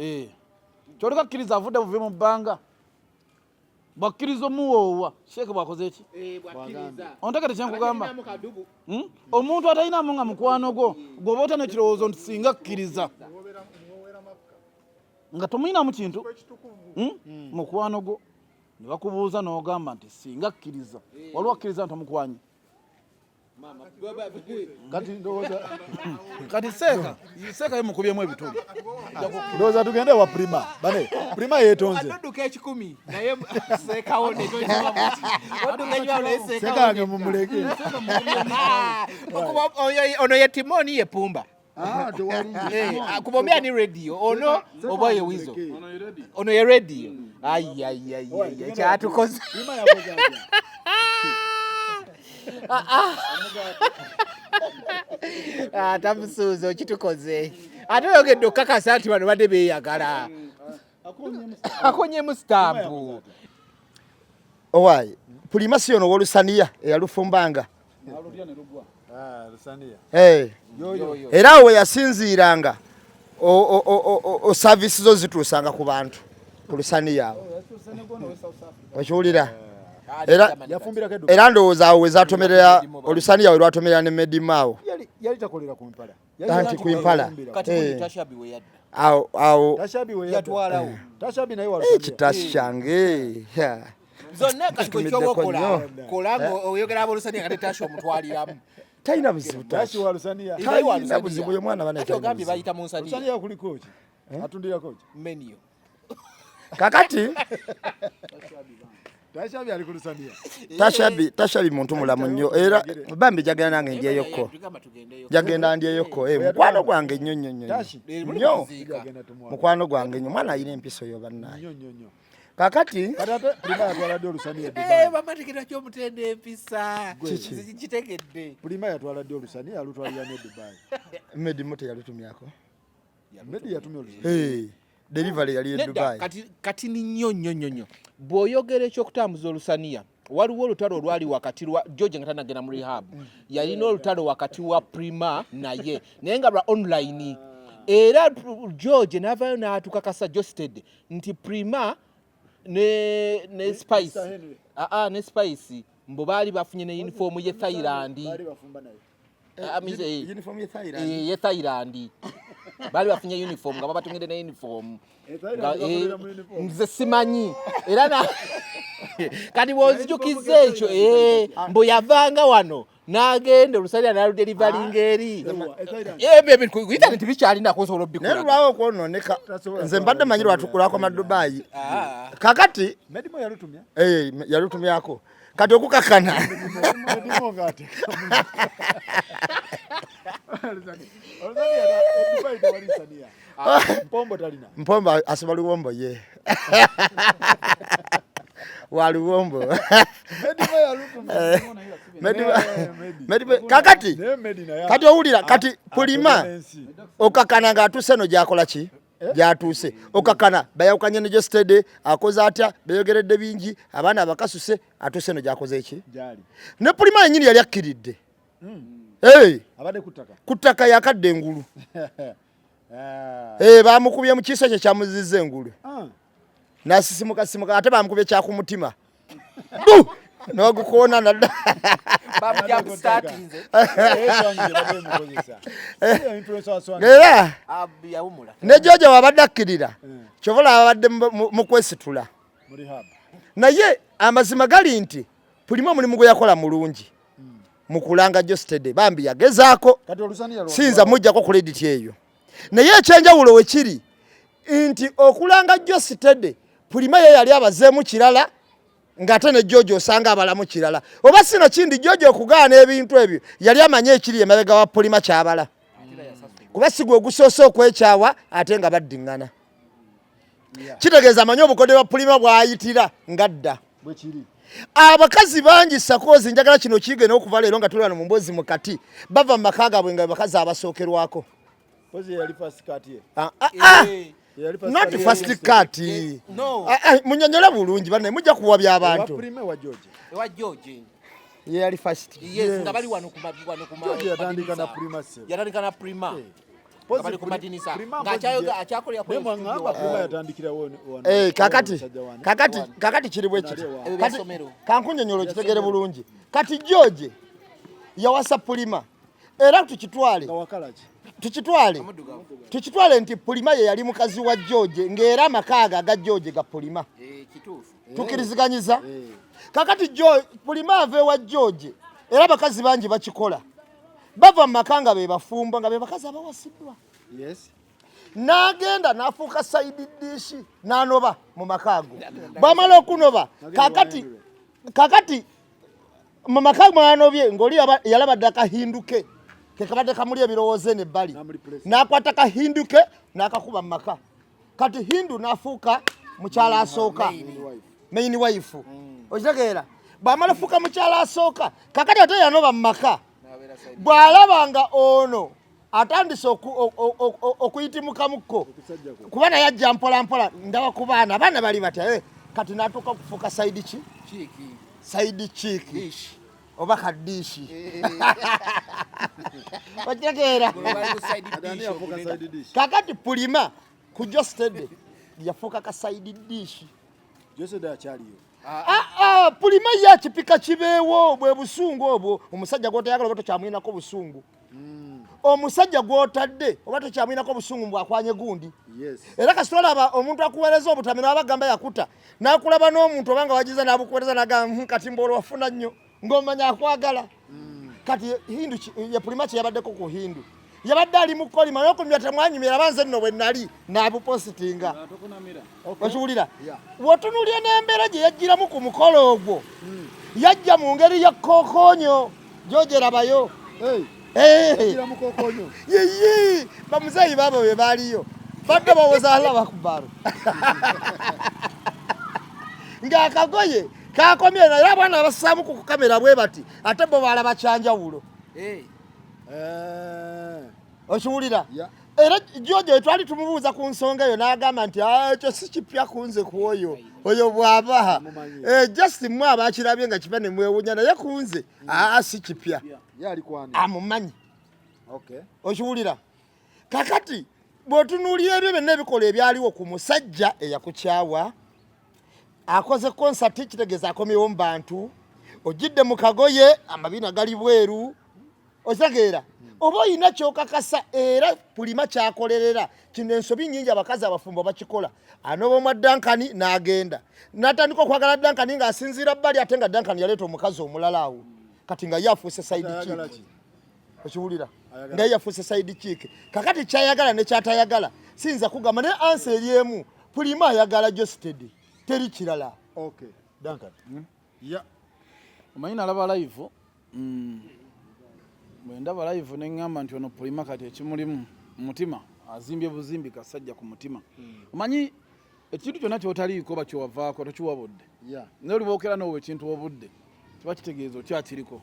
kyoleka kkiriza avudde buve mu bbanga bwakkiriza omuwoowa Sheekh bwakoze eki ontegete kyenkugamba omuntu atalinamu nga mukwano gwo gwoba ota nekirowoozo nti singa kkiriza nga tomuyinamu kintu mukwano gwo ne bakubuuza n'ogamba nti singa kkiriza waliwo akkiriza nti omukwanyi kati Seeka yemukubyemu ebituli ndowooza tugende wa prima bane prima yeetonze adduka 10 naye Seeka wone Seeka wange mumuleke ono ye Timoni ye Pumba kubombea ni radio ono oba ye Wizo ono ye radio kyatukoze tamusuuza okitukoze ate oyogedde okukakasa nti bano badde beeyagala akonyemu sitampu owaayi pulima si ono w'olusaniya eyalufumbanga era awo yasinziiranga saavisi zo zituusanga ku bantu ku lusaniya awo okiwulira era ndowooza awo wezatomerera olusaniya we lwatomerera ne Medimaawo yali takolera ku mpala anti ku impala awo Tashabi naye ekitasi kyange zonna kati kyobokola kola oyogera abolusaniya kati tasha omutwaliramu talina buzibu talina buzibu ye mwana banegambye bayita mu nsaniya kuliko ki atundirako ki menu kakati Tashabi ali ku lusaniya Tashabi muntu mulamu nnyo era bambi jagenda nange ndyeyoko jagenda ndyeyoko mukwano gwange nnyo mukwano gwange nnyo mwana ayina empiso yo bannaye kakati prima yatwaladde olusaniya bamatekera kyomutende empisa kitegedde prima yatwaladde olusaniya alutwalira ne Dubai Medimu teyalutumyako Medi yatumya olusaniya delivery yali e Dubai kati ni nnyo bw'oyogera ekyokutambuza olusaniya waliwo olutalo olwali wakati lwa George nga tanagenda mu rehab yalina olutalo wakati wa Prima naye nga lwa online era George n'avaayo n'atukakasa Josted nti Prima ne Spice ne Spice mbo baali bafunye ne uniform ye Thailand ye Thailand bali bafunye uniform nga babatungide na uniform nze simanyi era kati bw'ozijukiza ekyo mbu yavanga wano n'agenda olusalira n'aludelivalinga eri kuyita nti bikyalinako osobola obbikula naye lwawo okwononeka nze mbadde manyi lwatukulako Dubai kakati Medimu yalutumya yalutumyako kati okukakana mpombo asiba luwombo ye wa luwombo kakati owulira kati Pulima okakana nga atuse no gyakola ki gyatuuse okakana bayawukanye ne Jostede akoze atya beyogeredde bingi abaana abakasuse atuuse no gyakoze eki ne Pulima yennyini yali akkiridde abadde ku ttaka yakadde engulu bamukubye mu kiiso kye kyamuzizza engulu nasisimuka ate bamukubye kyakumutima nogukoona nadda era ne George wabadde akkirira kyobola abadde mu kwesitula naye amazima gali nti Pulima omulimu gwe yakola mulungi mu kulanga Jostede bambi yagezaako sinza mujjako credit eyo naye ekyenjawulo we kiri nti okulanga Jostede Pulima ye yali abazeemu kirala ngate ne George osanga abalamu kirala oba sino kindi George okugaana ebintu ebyo yali amanye ekiri emabega wa Pulima kyabala kuba sigwe ogusoose okwekyawa ate nga baddiŋŋana kitegeeza amanye obukode bwa Pulima bwayitira ngadda abakazi bangi Sakozi njagala kino kige n'okuva leero nga tulwana mu mbozi mukati bava mu maka gaabwe nga bakazi abasookerwako not first cut munyonyola bulungi banne mujja kuwabya abantu ewa George ye yali first nga bali wano yatandika na Pulima bali ku madinisa ng'akyakolera kakati kiri bwe kiti kankunyonyola kitegere bulungi kati George yawasa Pulima era tukitwale nti Pulima ye yali mukazi wa George ng'era amakaaga aga George ga Pulima tukiriziganyiza kakati Pulima ave wa George era bakazi bangi bakikola bava mu maka nga be bafumbo nga be bakazi abawasiddwa n'agenda n'afuuka side dish n'anoba mu makaago bw'amala okunoba kakati mu maka mwanobye ng'oli yalabadde akahinduke kekabadde kamuli ebirowoozo n'ebbali n'akwata kahinduke n'akakuba mu maka kati Hindu n'afuuka mukyala asooka main wife okitegeera bw'amala fuuka mukyala asooka kakati ate yanoba mu maka bw'alabanga ono atandise okuyitimukamukko kuba naye ajja mpolampola ndaba ku baana bali batya kati n'atuuka okufuuka side cheek oba kaddiishi okitegeera kakati Pulima ku Jostede yafuuka ka side dish Pulima ye akipika kibeewo bwe busungu obwo omusajja gw'otoyagala oba tokyamwinako busungu omusajja gw'otadde oba tokyamwinako busungu bwakwanye gundi era kasitwala aba omuntu akuweereza obutamiro abagamba yakuta n'akulaba n'omuntu obanga wagiza n'abukuweereza n'agamba kati mboolo wafuna nnyo ng'omanya akwagala kati Hindu ye Pulima kye yabaddeko ku Hindu yabadde ali mu kolima n'okumya temwanyumira banze nno bwe nali n'abupositinga okiwulira wotunuulye n'embeera gye yajjiramu ku mukolo ogwo yajja mu ngeri ya kookoonyo George rabayo yeyi bamuzeeyi baabo be baaliyo badde bawoza Allahu akbar ng'akagoye kakomye naye abaana abassaamu ku kamera bwe bati ate bo balaba kyanjawulo okiwulira era George twali tumubuuza ku nsonga eyo n'agamba nti ekyo si kipya kunze ku oyo bw'abaha just mmwe abakirabye nga kipa ne mwewunya naye kunze si kipya amumanyi okiwulira kakati bw'otunuulira ebyo byonna ebikola ebyaliwo ku musajja eyakukyawa akoze konsati kitegeeza akomyewo mu bantu ogidde mu kagoye amabina gali bweru otegeera oba olina kyokakasa era Pulima kyakolerera kino ensobi nnyingi abakazi abafumbo bakikola anoba omwa Dankani n'agenda n'atandika okwagala Dankani ng'asinziira bbali ate nga Dankani yaleeta omukazi omulala awo kati nga ye afuuse side chick okiwulira nga ye yafuuse side chick kakati kyayagala ne kyatayagala siyinza kugamba naye ansi eri emu Pulima ayagala Jostede teri kirala Duncan omanyi nalaba live bwe ndaba live neŋŋamba nti ono Pulima kati ekimulimu mutima azimbye buzimbi kasajja ku mutima omanyi ekintu kyonna kyotaliiko bakyowavaako tokiwabudde naye olibookera n'owo ekintu wabudde kiba kitegeeza okyakiriko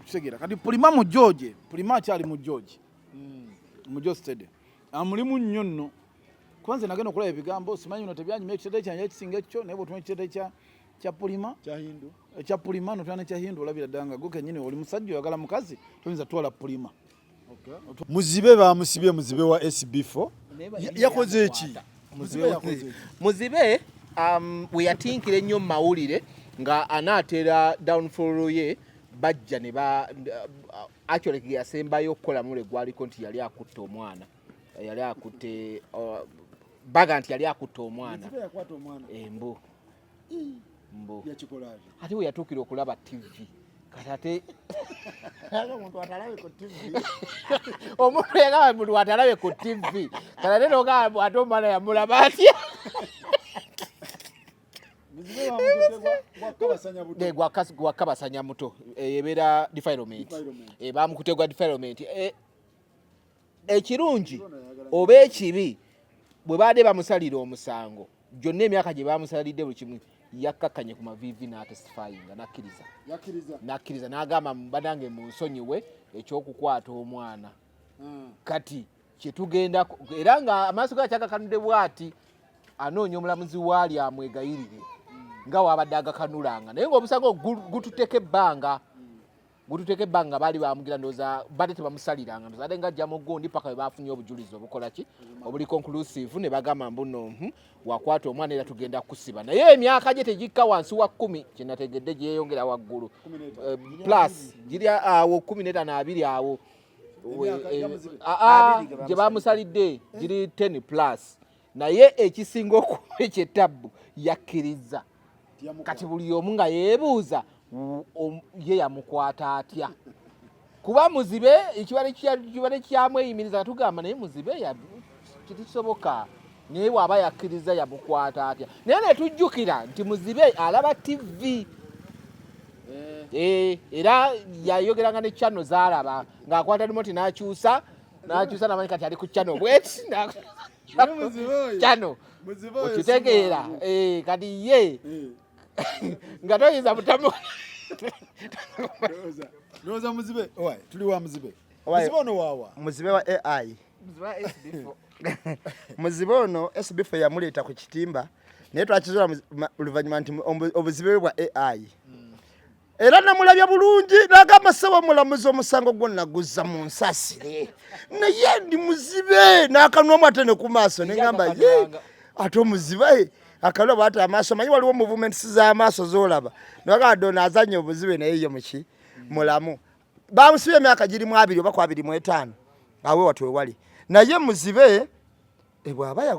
kitegeera kati Pulima mu George Pulima akyali mu George mu Jostede amulimu nnyo nno kwanza nagenda okulaba ebigambo simanyi bino tebyanyuma ekitete kyanje ekisinga ekyo naye bwetuma ekitete kya pulima ekya pulima notwala nekya hindu olabira ddala nga gwe kennyini oli musajja oyagala mukazi toyinza twala pulima. Muzibe bamusibye muzibe wa SB4 yakoze eki? Muzibe we yatinkira ennyo mu mawulire nga anaatera downfall ye bajja ne ba actually yasembayo okukola mule gwaliko nti yali akutte omwana yali akutte baga nti yali akutte omwana embu ate we yatuukira okulaba TV kati ate omuntu atalabe ku TV omuntu yagamba muntu atalabe ku TV kati ate nogamba ate omwana yamulaba atya gwakabasanya muto ebeera defilement bamukutegwa defilement ekirungi oba ekibi bwe baade bamusalira omusango gyonna emyaka gye bamusalidde buli kimu yakkakanye ku mavivi n'atesifayinga nakkiriza n'agamba banange munsonyiwe ekyokukwata omwana kati kyetugenda era nga amaaso ge akyagakanudde bw'ati anoonya omulamuzi waali amwegayirire nga wabadde agakanulanga naye ng'omusango gututeeka ebbanga baali bamugira ndowooza badde tebamusaliranga ndowooza ate nga ajja mu gundi paka bwe bafunye obujulizi obukola ki obuli conclusive ne bagamba mbuno wakwata omwana era tugenda kusiba naye emyaka gye tegikka wansi wa 10 kyenategedde gyeyongera waggulu plus giri awo 15 awo gye bamusalidde giri 10 plus naye ekisinga okuba ekyetabbu yakkiriza kati buli omu nga yeebuuza ye yamukwata atya kuba muzibe ekibale kyamweyimiriza tugamba naye muzibe kitikisoboka naye waaba yakkiriza yamukwata atya naye netujjukira nti muzibe alaba TV era yayogeranga ne channel zaalaba ng'akwata remote n'akyusa namanyi kati ali ku channel bweti channel okitegeera kati ye nga toyinza mutamu Roza muzibe tuli wa muzibe ono wawa muzibe wa AI muzibe ono SB4 yamuleeta ku kitimba naye twakizula oluvannyuma nti obuzibe bwa AI era namulabya bulungi n'agamba ssebo mulamuzi omusango gwonna guzza mu nsasire naye ndi muzibe n'akanwamu ate ne ku maaso ne ngamba ye ate omuzibe akalwa bwate amaaso manyi waliwo movements z'amaaso z'olaba naga dona azanye obuzibe naye ye muki mulamu bamusibye emyaka giri mu 2 oba 25 awe watwe wali naye muzibe bwaba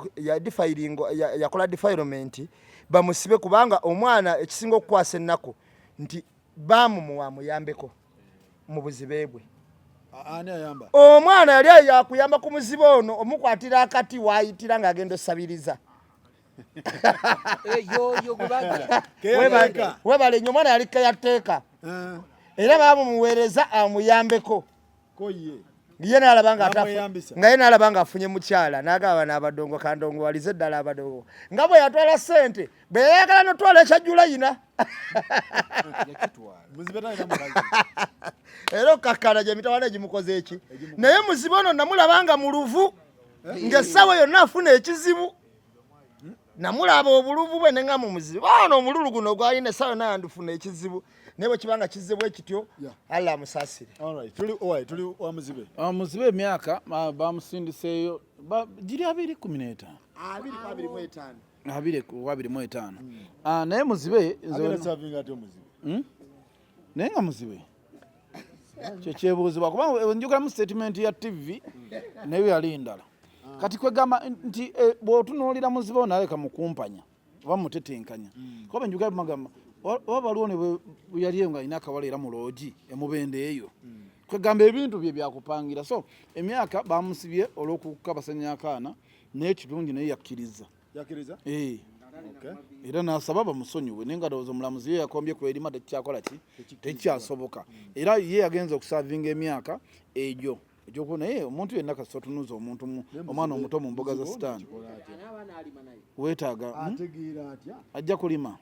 yakola defilement bamusibe kubanga omwana ekisinga okukwasa ennaku nti bamumuwa muyambeko mu buzibe bwe ani ayamba omwana yali yakuyamba ku muzibe ono omukwatira akati waayitira ng'agenda osabiriza webale nnyo omwana yalikka yatteeka era bamumuweereza amuyambeko ye n'alaba nga afunye mukyala n'agamba n'abadongo kandongo walize eddala abadongo nga bwe yatwala ssente bwe yayagala notwala ekyajjula yina era okakkana gye mitawana egimukoze eki naye muzibe ono namulabanga mu luvu ng'essaawa yonna afuna ekizibu namulaba obuluvu bwe nenga mu muzibe ono omululu guno gwalina essaawa yonna yandifuna ekizibu naye bwe kibanga kizibu ekityo Allah amusaasire. Tuli wa muzibe muzibe emyaka bamusindiseeyo giri 215 naye muzibe naye nga muzibe kyekyebuuzibwa kubanga njogeramu statement ya TV naye yali ndala kati kwegamba nti bw'otunuulira muzibe ono aleka mukumpanya oba mutetenkanya kuba njogera magamba oba baliwo ne bwe yali nga alina akawala era mu loogi emubende eyo kwegamba ebintu bye byakupangira so emyaka bamusibye olw'okukabasanya akaana naye kirungi naye yakkiriza era n'asaba bamusonyiwe naye nga ndowooza omulamuzi ye yakombye ku erima tekikyakola ki tekikyasoboka era ye yagenza okusavinga emyaka egyo ekyokuba naye omuntu yenna kasita otunuuza omuntu omwana omuto mu mboga za sitaani weetaaga ajja kulima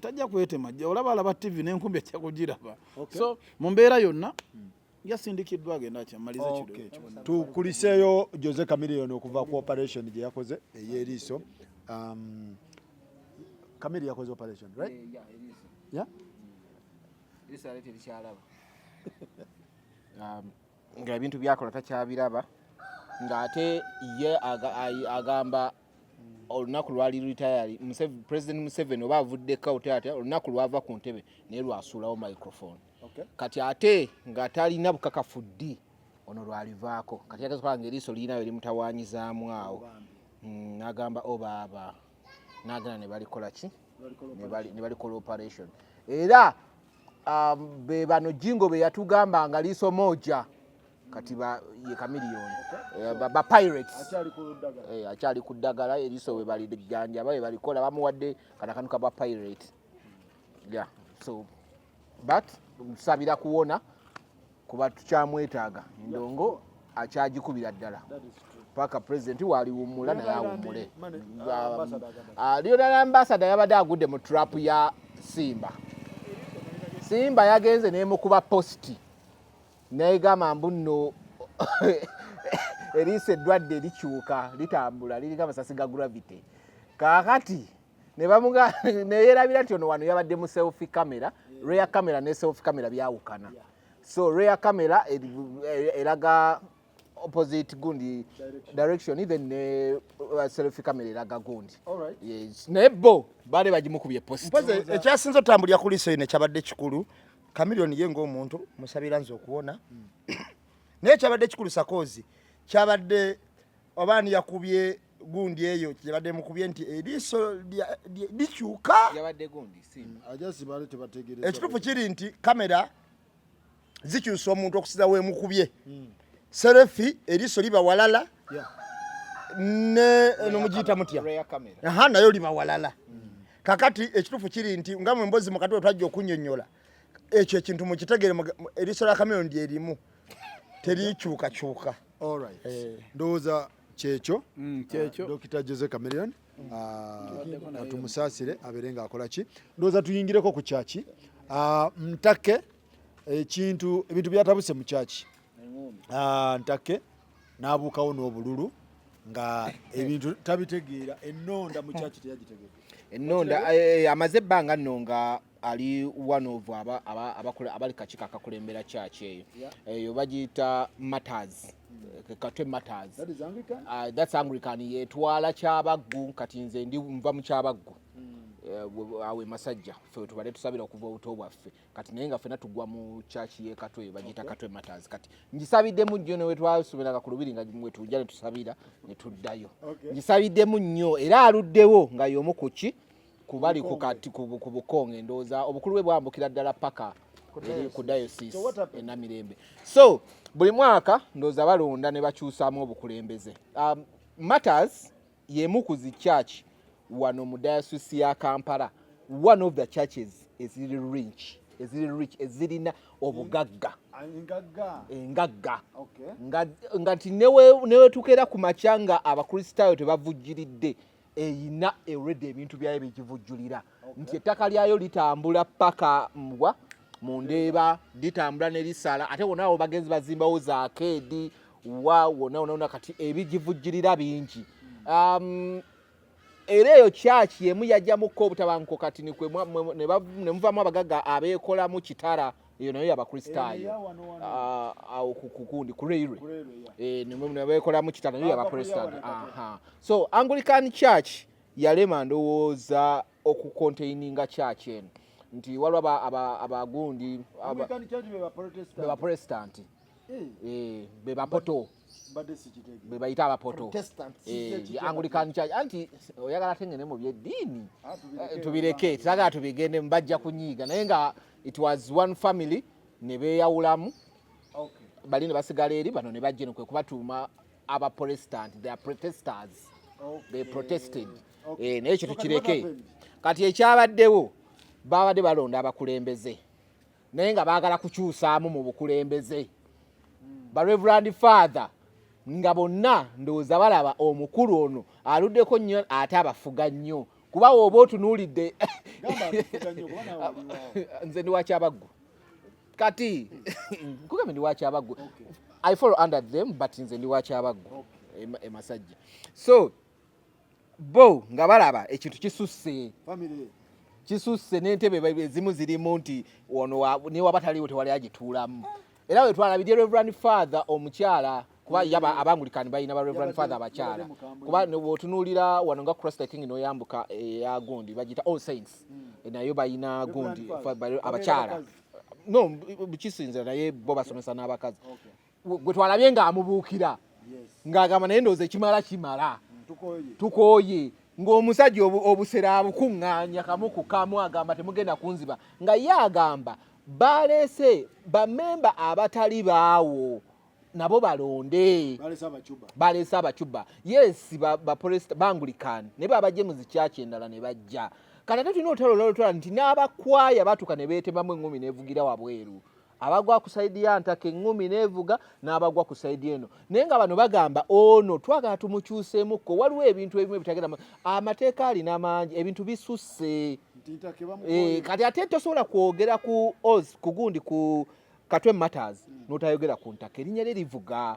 tajja kwetema olaba alaba TV n'enkumbi ajja kugiraba so mu mbeera yonna yasindikiddwa agenda kyamalize Okay. Tukuliseeyo Jose Chameleone okuva ku operation gye yakoze ey'eriiso. Chameleone yakoze operation, right? Yeah. Eriiso alete likyalaba. Nga ebintu byakola takyabiraba ng'ate ye agamba olunaku lwali retire President Museveni oba avuddeko ate olunaku lwava ku ntebe naye lwasuulawo microphone. Kati ate nga talina bukakafu ddi ono lwalivaako kati yagazokola ng'eriiso lirinayo erimutawanyizaamu awo n'agamba baaba n'agenda ne balikola ki ne balikola operation era be bano Jingo be yatugamba nga liiso moja kati ye Chameleone ba pirates akyali ku ddagala eriiso we balijanja we balikola bamuwadde kanakantu ka ba pirate so but tusabira kuwona kuba tukyamwetaaga endongo akyagikubira ddala paka president waliwummula naye awummule Lionel Ambassador yabadde agudde mu trap ya Simba yagenze nemukuba posti negamba mbu nno eriiso eddwadde likyuka litambula lirika amasasi ga gravity kakati neyerabira nti ono wano yabadde mu selfie camera rear camera ne selfie camera byawukana so rear camera eraga opposite gundi direction even selfie camera eraga gundi yes nebo bale bagimukubye post ekyasinze otambulira ku liiso ine kyabadde kikulu Chameleone ye ng'omuntu musabira nze okuwona naye kyabadde kikulu sakozi kyabadde obaani yakubye gundi eyo kyabadde mukubye nti eriiso likyuka yabadde gundi Simba ajasi bale tebategereza ekituufu kiri nti kamera zikyusa omuntu okusiza weemukubye serefi eriiso liba walala ne nomugiyita mutya nayo liba walala kakati ekituufu kiri nti nga mwe mbozi mukati we twajja okunnyonnyola ekyo ekintu mukitegere eriiso lya Chameleone lyerimu terikyukakyuka. Ndowooza kyekyo Dr. Jose Chameleone tumusaasire abeere ng'akola ki. Ndowooza tuyingireko ku kyaki Ntake ebintu byatabuse mu kyaki Ntake n'abuukawo n'obululu nga ebintu tabitegeera ennonda mu kyaki teyagitegeera ennonda amaze ebbanga nno nga ali one of abali kakiiko akakulembera kyaki eyo bagiyita Matters Katwe Matters that's Anglican yetwala Kyabaggu kati nze ndi nva mu Kyabaggu awe Masajja ffe tubadde tusabira okuva obuto bwaffe kati naye nga ffena tugwa mu kyaki ye Katwe bagiyita Katwe Matters kati ngisabiddemu nnyo ne we twasomeraga ku lubiri nga mwe tujja ne tusabira ne tuddayo ngisabiddemu nnyo era aluddewo nga y'omu kuki kubali ku Bukonge ndowooza obukulu bwe bwambukira ddala paka ku diocese Namirembe so buli mwaka ndowooza balonda ne bakyusaamu obukulembeze Matters y'emu ku zi church wano mu diocese ya Kampala one of the churches rich ezirina obugagga engagga nga nti newe tukera ku machanga abakristaayo tebavujjiridde eyina already ebintu byayo bigivujjulira nti ettaka lyayo litambula paka mbwa mu Ndeeba litambula ne lisala ate wona abo bagenzi bazimbawo za arcade wona kati ebigivujjulira bingi era eyo kyaki yemu yajjamuko obutabanguko kati ne muvaamu abagagga abeekolamu kitala eyo nayo yabakristaayo awo kukundi ku railway ne beekolamu kitala nayo yabakristaayo so Anglican Church yalema ndowooza okucontaininga church eno nti waliwo abagundi bebaprotestanti bebapoto bebayita abapoto Anglican Church anti oyagala tengene mu byeddiini tubireke tutagala tubigende mbajja kunyiiga naye nga it was one family ne beeyawulamu bali ne basigala eri bano ne bajja kwe kubatuuma abaprotestant they are protesters they protested naye ekyo tukireke kati ekyabaddewo babadde balonda abakulembeze naye nga baagala kukyusaamu mu bukulembeze ba Reverend Father nga bonna ndowooza balaba omukulu ono aluddeko nnyo ate abafuga nnyo kuba woba otunuulidde nze ndi wa Kyabaggu kati kugambe ndi wacha abaggu I follow under them but nze ndi wacha abaggu emasajja so bo nga balaba ekintu kisusse family kisusse n'entebe ezimu zirimu nti ono ne wabataliwo tewali agituulamu era we twalabidde Reverend Father omukyala kuba yaba abangulikani balina ba Reverend Father abakyala kuba bw'otunuulira wano nga Christ the King n'oyambuka eya gundi bagita All Saints nayo balina gundi abakyala no kisinze naye bo basomesa n'abakazi gwe twalabye ng'amubuukira ng'agamba naye ndowooza ekimala kimala tukooye ng'omusajja obusera abukuŋŋaanya kamu ku kamu agamba temugenda kunziba nga ye agamba baleese bamemba abatali baawo nabo balonde baleese abacuba yes bangulikani ne babajje mu zikyaki endala ne bajja kati ate tulina olutalo nti n'abakwaya batuka ne beetemamu eŋŋumi n'evugira wabweru abagwa ku saidi ya Ntake eŋŋumi n'evuga n'abagwa ku saidi eno naye nga bano bagamba ono twagala tumukyuseemukko waliwo ebintu ebimu ebitagenda amateeka alina mangi ebintu bisusse kati ate tosobola kwogera ku gundi ku Katwe Matters n'otayogera ku Ntake erinnya lye livuga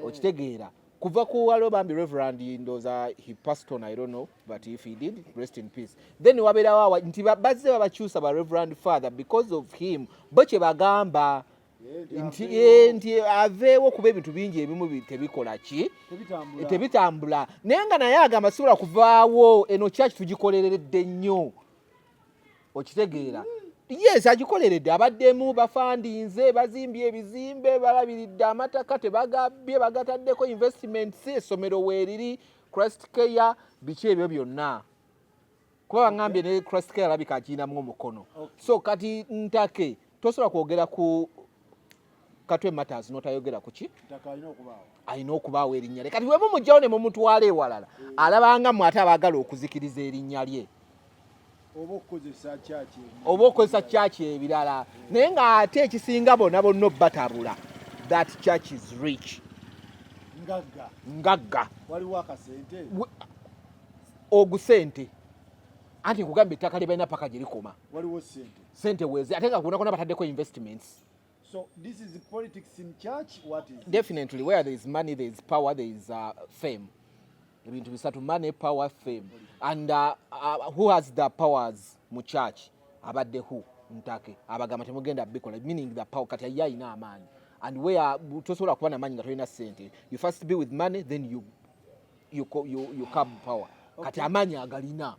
okitegeera kuva ku waliwo bambi Reverend ndoza he passed on I don't know but if he did rest in peace then wabeerawo nti bazze babakyusa ba Reverend Father because of him bo kye bagamba nti aveewo kuba ebintu bingi ebimu tebikola ki tebitambula naye nga naye agamba sibola kuvaawo eno kyaki tugikoleredde nnyo okitegeera yes agikoleredde abaddemu bafandinze bazimbye ebizimbe balabiridde amataka tebagabye bagataddeko investments essomero weeriri Christ Care biki ebyo byonna kuba baŋŋambye ne Christ Care alabika akirinamu omukono so kati Ntake tosobola kwogera ku Katwe Matters n'otayogera ku ki alina okubaawo erinnya lye kati we mumugyawo ne mumutwala ewalala alabanga mu ate abaagala okuzikiriza erinnya lye oba okozesa kyaki ebirala naye ng'ate ekisinga bonna bonna batabula that church is rich ngagga waliwo akasente ogusente anti nkugamba ettaka lye balina paka gye likoma waliwo sente weze ate nga kunakona bataddeko investments. So this is politics in church. What is definitely where there is money, there is power, there is fame. Ebintu bisatu: money, power, fame. And who has the powers mu church? Abadde who? Ntake. Abagamba temugenda bikola, meaning the power kati ya ina amaanyi. And where tosobola kuba n'amaanyi nga tolina sente. You first be with money, then you come power. Kati amaanyi agalina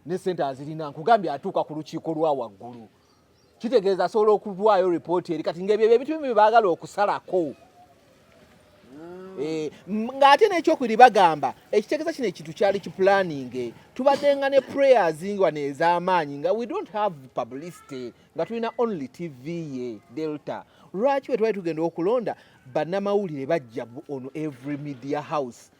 ne sente azirina, nkugambye atuuka ku lukiiko lwa waggulu. Kitegeeza asobola okutwayo ripooti eri kati ng'ebyo ebintu bye baagala okusalako. Ng'ate n'ekyokubiri bagamba ekitegeeza kino ekintu kyali kipulaninge, tubaddenga ne prayers nga n'ez'amaanyi nga we don't have publicity nga tulina only TV ye Delta. Lwaki bwe twali tugenda okulonda bannamawulire bajja on every media house?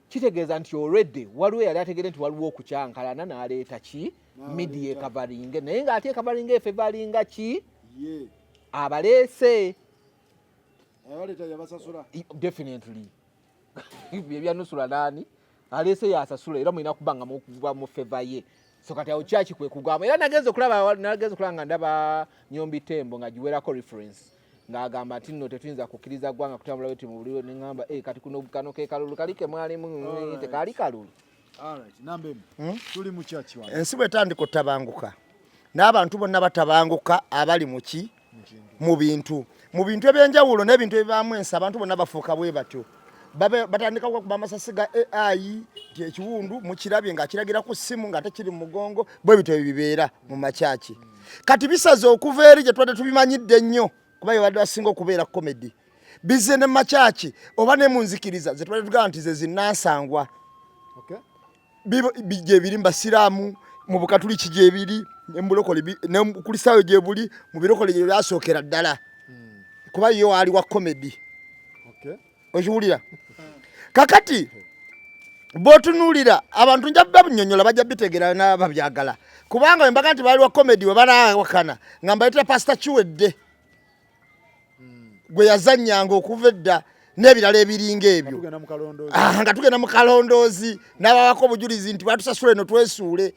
Kitegeeza nti already waliwo yali ategedde nti waliwo okukyankalana n'aleeta ki media covering, naye ng'ate covering efe balinga ki abaleese definitely ebyanusula nani aleese yasasula era mulina kubanga mukuva mu feva ye. So kati awo kyaki kwe kugamba era nagenze okulaba nga ndaba Nyombi Tembo nga giwerako reference ng'agamba ati nno tetuyinza kukkiriza ggwanga kutambula weti mu buliwo neŋŋamba kati kuno kano ke kalulu kalike mwalimu tekaali kalulu. Tuli mu church wano ensi bwetandika ottabanguka n'abantu bonna batabanguka abali muki mu bintu ebyenjawulo n'ebintu ebibaamu ensi abantu bonna bafuuka bwe batyo batandika kuba amasasi ga AI nti ekiwundu mukirabye ng'akiragira ku ssimu ng'ate kiri mu mugongo bwe bityo bibeera mu makyaki. Kati bisaze okuva eri gye twadde tubimanyidde ennyo kuba ye badde basinga okubeera komedi bize ne makyaki oba ne mu nzikiriza ze twadde tugamba nti ze zinnansangwa bije biri mbasiramu mu bukatuliki gye biri embulokole ne kulisayo gye buli mu birokole gye byasookera ddala kuba yo ali wa comedy ojuulira kakati botunulira abantu njabba bunyonyola bajja bitegera n'ababyagala kubanga embaga nti bali wa comedy we bana wakana ngamba yita Pastor Chiwedde gwe yazanyanga okuva edda n'ebirala ebiringa ebyo nga tugenda mu kalondoozi n'abawako obujulizi nti batusasula eno twesuule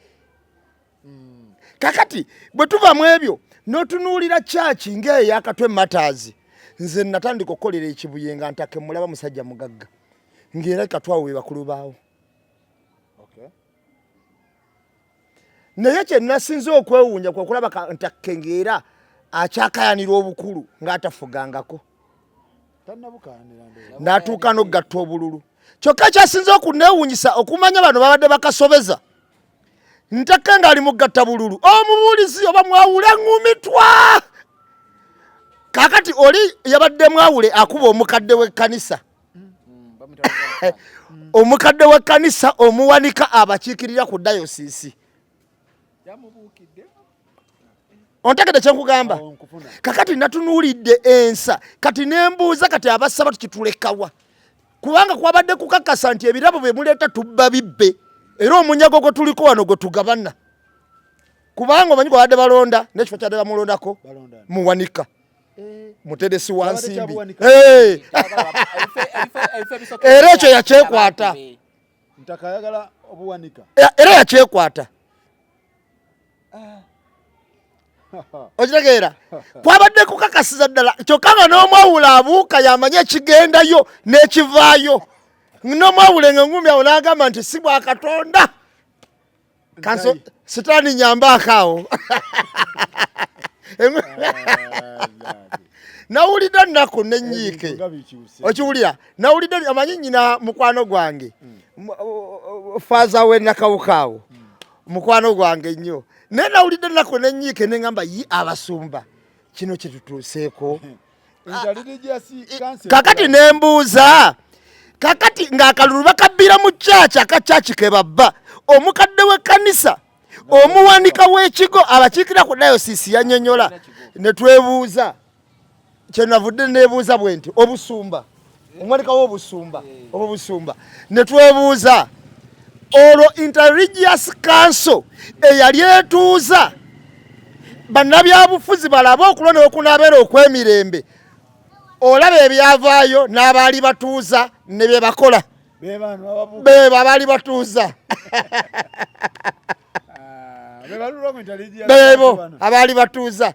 kakati bwe tuva mu ebyo n'otunuulira kyaki ng'eyo yakatwe matters nze natandika okukolera ekibuye nga ntake mulaba musajja mugagga ng'era katwawo we bakulu baawo naye kye nasinze okwewunja kwe kulaba ntake ng'era akyakayanira obukulu ng'atafugangako n'atuuka n'ogatta obululu kyokka kyasinze okuneewunyisa okumanya bano babadde bakasobeza ntake ng'ali mu gatta bululu omubuulizi oba mwawule ŋŋumitwa kakati oli yabadde mwawule akuba omukadde w'ekkanisa omukadde w'ekkanisa omuwanika abakiikirira ku dayosisi ontegedde kyenkugamba kakati natunuulidde ensa kati nembuuza kati abasaba tukitulekawa kubanga kwabadde kukakasa nti ebirabo bye muleeta tubba bibbe era omunyago gwe tuliko wano gwe tugabana kubanga omanyi gwabadde balonda n'ekifo kyadde bamulondako muwanika muteresi wa nsimbi era ekyo yakyekwata era yakyekwata okitegeera kwabadde kukakasiza ddala kyokka nga n'omwawula abuuka yamanye ekigendayo n'ekivaayo n'omwawule nga ngumi awo n'agamba nti si bwa Katonda kanso sitaani nyambaakaawo nawulidde nnaku nenyiike okiwulira nawulidde amanyi nyina mukwano gwange faaza we nakawukaawo mukwano gwange nnyo naye nawulidde nnaku nenyiike neŋŋamba yi abasumba kino kyetutuuseeko kakati nembuuza kakati ng'akalulu bakabbira mu kyaki akakyaki ke babba omukadde w'ekkanisa omuwanika w'ekigo abakiikira ku dayosisi yannyonnyola ne twebuuza kyenavudde nebuuza bwe nti obusumba omwanika w'obusumba oba obusumba ne twebuuza olwo interreligious council eyali etuuza bannabyabufuzi balabe okulonda okunabeera okw'emirembe olaba ebyavaayo n'abaali batuuza ne bye bakola beba abaali batuuza bebo abaali batuuza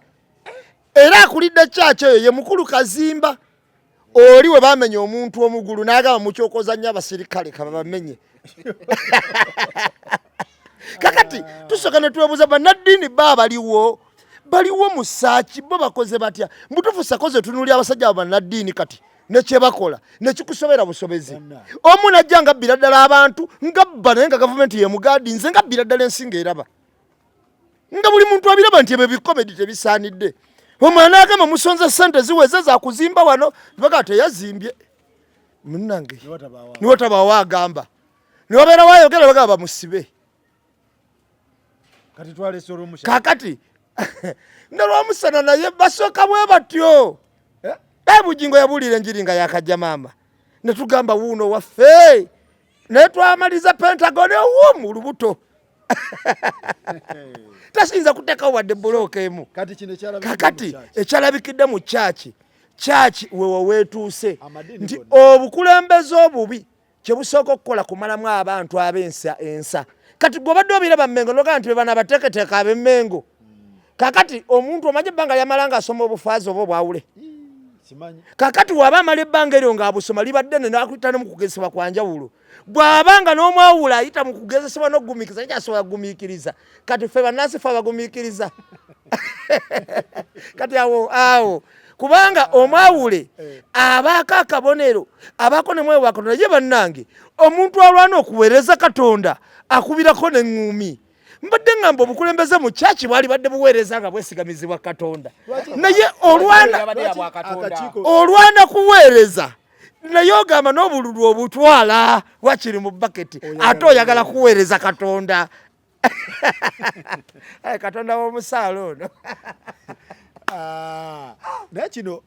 era akulidde kyaki eyo ye mukulu Kazimba oli we bamenya omuntu omugulu n'agamba mukyokoza nnyo abasirikale kabamenye kakati tusooka ne twebuuza bannaddiini baliwo mu saaki bo bakoze batya mutuufu sakoze tunuulya abasajja bannaddiini kati nekyebakola nekikusobera busobezi omu najja nga bbira ddala abantu nga bba naye nga gavumenti ye mugaadi nze nga bbira ddala ensi ng'eraba nga buli muntu abiraba nti ebyo bikomedi tebisaanidde omwana agamba musonze sente ziweze za kuzimba wano baga teyazimbye munnange niwo tabaawo agamba niwabeera wayogera bagamba bamusibe kakati nalwamusana naye basooka bwe batyo bugingo yabuulira enjiri nga yakajja maama ne tugamba wuuno waffe naye twamaliza Pentagon ewumu lubuto tasinza kuteekawo wadde bulooka emu kakati ekyalabikidde mu kyaki wewe weetuuse nti obukulembeze obubi kye busooka okukola kumalamu abantu ab'ensa kati gw'obadde obiraba Mmengo nogaa nti bebana abateeketeeka ab'Emmengo kakati omuntu omanye ebbanga lyamala ng'asoma obufaazi oba obwawule kakati waba amala ebbanga eryo ng'abusoma libadde ne nakuyita ne mu kugezesebwa kwa njawulo bw'abanga n'omwawula ayita mu kugezesebwa n'okugumiikiriza naye kyasobola kugumiikiriza kati ffe bannansi ffe abagumiikiriza kati awo kubanga omwawule abaako akabonero abaako ne mwewo Katonda ye bannange omuntu alwana okuweereza Katonda akubirako n'eŋŋumi mbadde ngamba obukulembeze mu kyaki bwali badde buweereza nga bwesigamizibwa Katonda naye olwana kuweereza naye ogamba n'obululu obutwala wakiri mu baketi ate oyagala kuweereza Katonda Katonda w'omusaala ono naye kino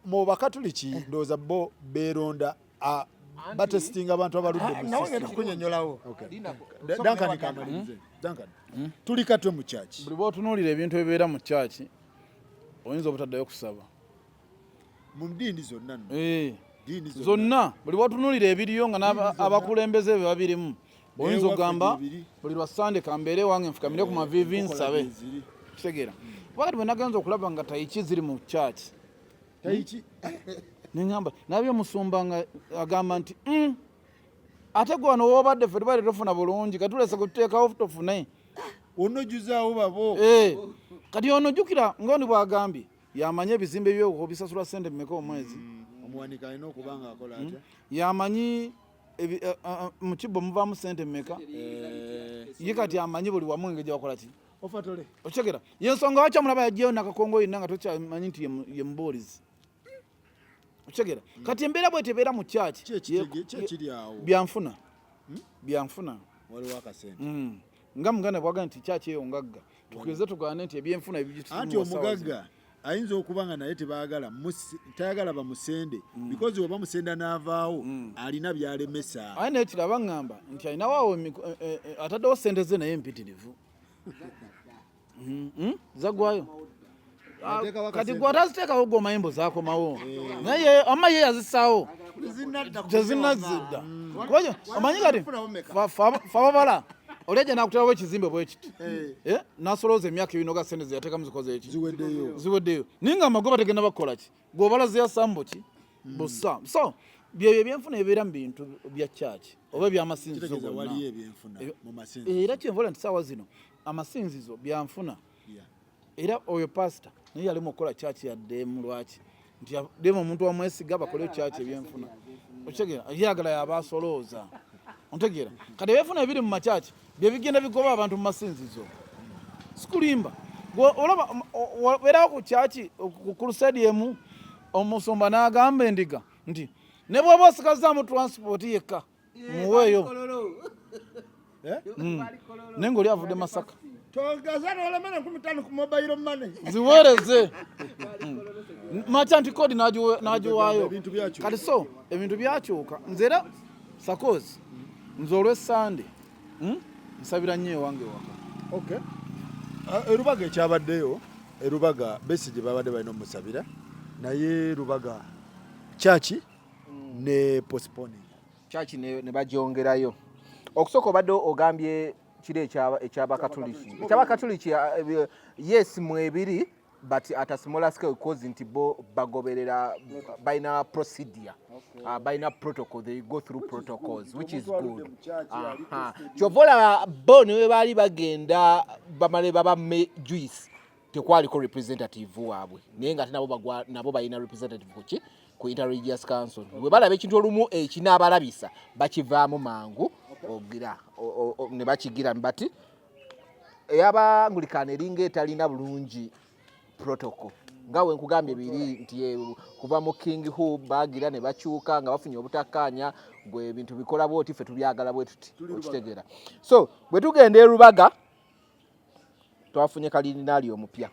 mu bakatuliki ndowooza bo beeronda batesitinga abantu abaludde kunyonyolawo Duncan kamalirize Duncan tuli katwe mu kyaki buli bw'otunuulira ebintu ebibeera mu kyaki oyinza obutaddayo kusaba mu ddiini zonna zonna buli bw'otunuulira ebiriyo nga abakulembeze be babirimu oyinza ogamba buli lwa Sunday kambeere wange nfukamire ku mavivi nsabe kitegeera wakati bwe nagenza okulaba nga tayiki ziri mu church neŋŋamba nabye omusumba nga agamba nti ate gwe wano woobadde ffe tubadde tofuna bulungi katulese kututeekawo tofune onojjuzaawo babo kati ono jjukira ngondi bwagambye yamanyi ebizimbe by'obuko bisasula ssente mmeka omwezi omuwanika alina okuba nga akola atya yamanyi mu kibbo muvaamu ssente mmeka ye kati amanyi buli wamu engeri gyawakola ki ofatole okitegeera yensonga waki omulaba yajjeyo nakakongo yenna nga tokyamanyi nti ye mubuulizi okitegeera kati embeera bwe tebeera mu kyaki kyekiri awo byanfuna waliwo akasente nga muganda bwaga nti kyaki eyo ngagga tukirize tugane nti ebyenfuna anti omugagga ayinza okuba nga naye tayagala bamusende because oba musenda n'avaawo alina byalemesa aye naye kiraba ŋŋamba nti alinawo ataddewo sente ze naye mpitirivu zagwayo kati gwe ataziteekawo gwe omayimbo zakomawo naye ama ye yazisaawo tezinazidda omanyi kati fababala olejja nakuterawo ekizimbe bwe kiti nasolooza emyaka ebino ga sente zeyateekamu zikoze eki ziweddeyo naye nga amagoba tegenda bakukola ki gweobala zeyasambo ki busa so byebyo ebyenfuna ebibeera mu bintu bya kyaki oba ebyamasinzizo era kyenvola nti saawa zino amasinzizo byanfuna era oyo pasita naye yalimu okukola kyaki yaddemu lwaki nti yaddemu omuntu wamwesiga bakoleyo kyaki ebyenfuna okitegeera yagala yabasolooza ontegeera kati ebyefuna ebiri mu makyaki bye bigenda bigoba abantu mu masinzizo sikulimba olaba beerawo ku kyaki ku crusade emu omusumba n'agamba endiga nti ne bw'oba osigazaamu transport yekka muweeyo naye ng'oli avudde Masaka ziweereze makya nti kodi n'agiwaayo kati so ebintu byakyuka nze era sakozi nze olw'essande nsabira nnyo ewange waka erubaga ekyabaddeyo erubaga Besigye babadde balina omusabira naye rubaga kyaki ne postponing kyaki ne bagyongerayo okusooka obadde ogambye kiri ekyabakatuliki yes mwebiri but at a smaller scale because nti bo bagoberera balina procedure balina protocol, they go through protocols which is good. Kyovola bo ne baali bagenda bamale babamme juice tekwaliko representative waabwe naye nga ate nabo balina representative kuki ku interreligious council bwe balaba ekintu olumu ekinaabalabisa bakivaamu mangu ogira ne bakigira bati ey'Abangulikani eringa etalina bulungi protocol nga we nkugambye biri nti kuva mu King Hub bagira ne bakyuka nga bafunye obutakkaanya gwe ebintu bikola bwoti ffe tubyagala bwe tuti okitegeera so bwe tugenda e Rubaga twafunye kalidinaali omupya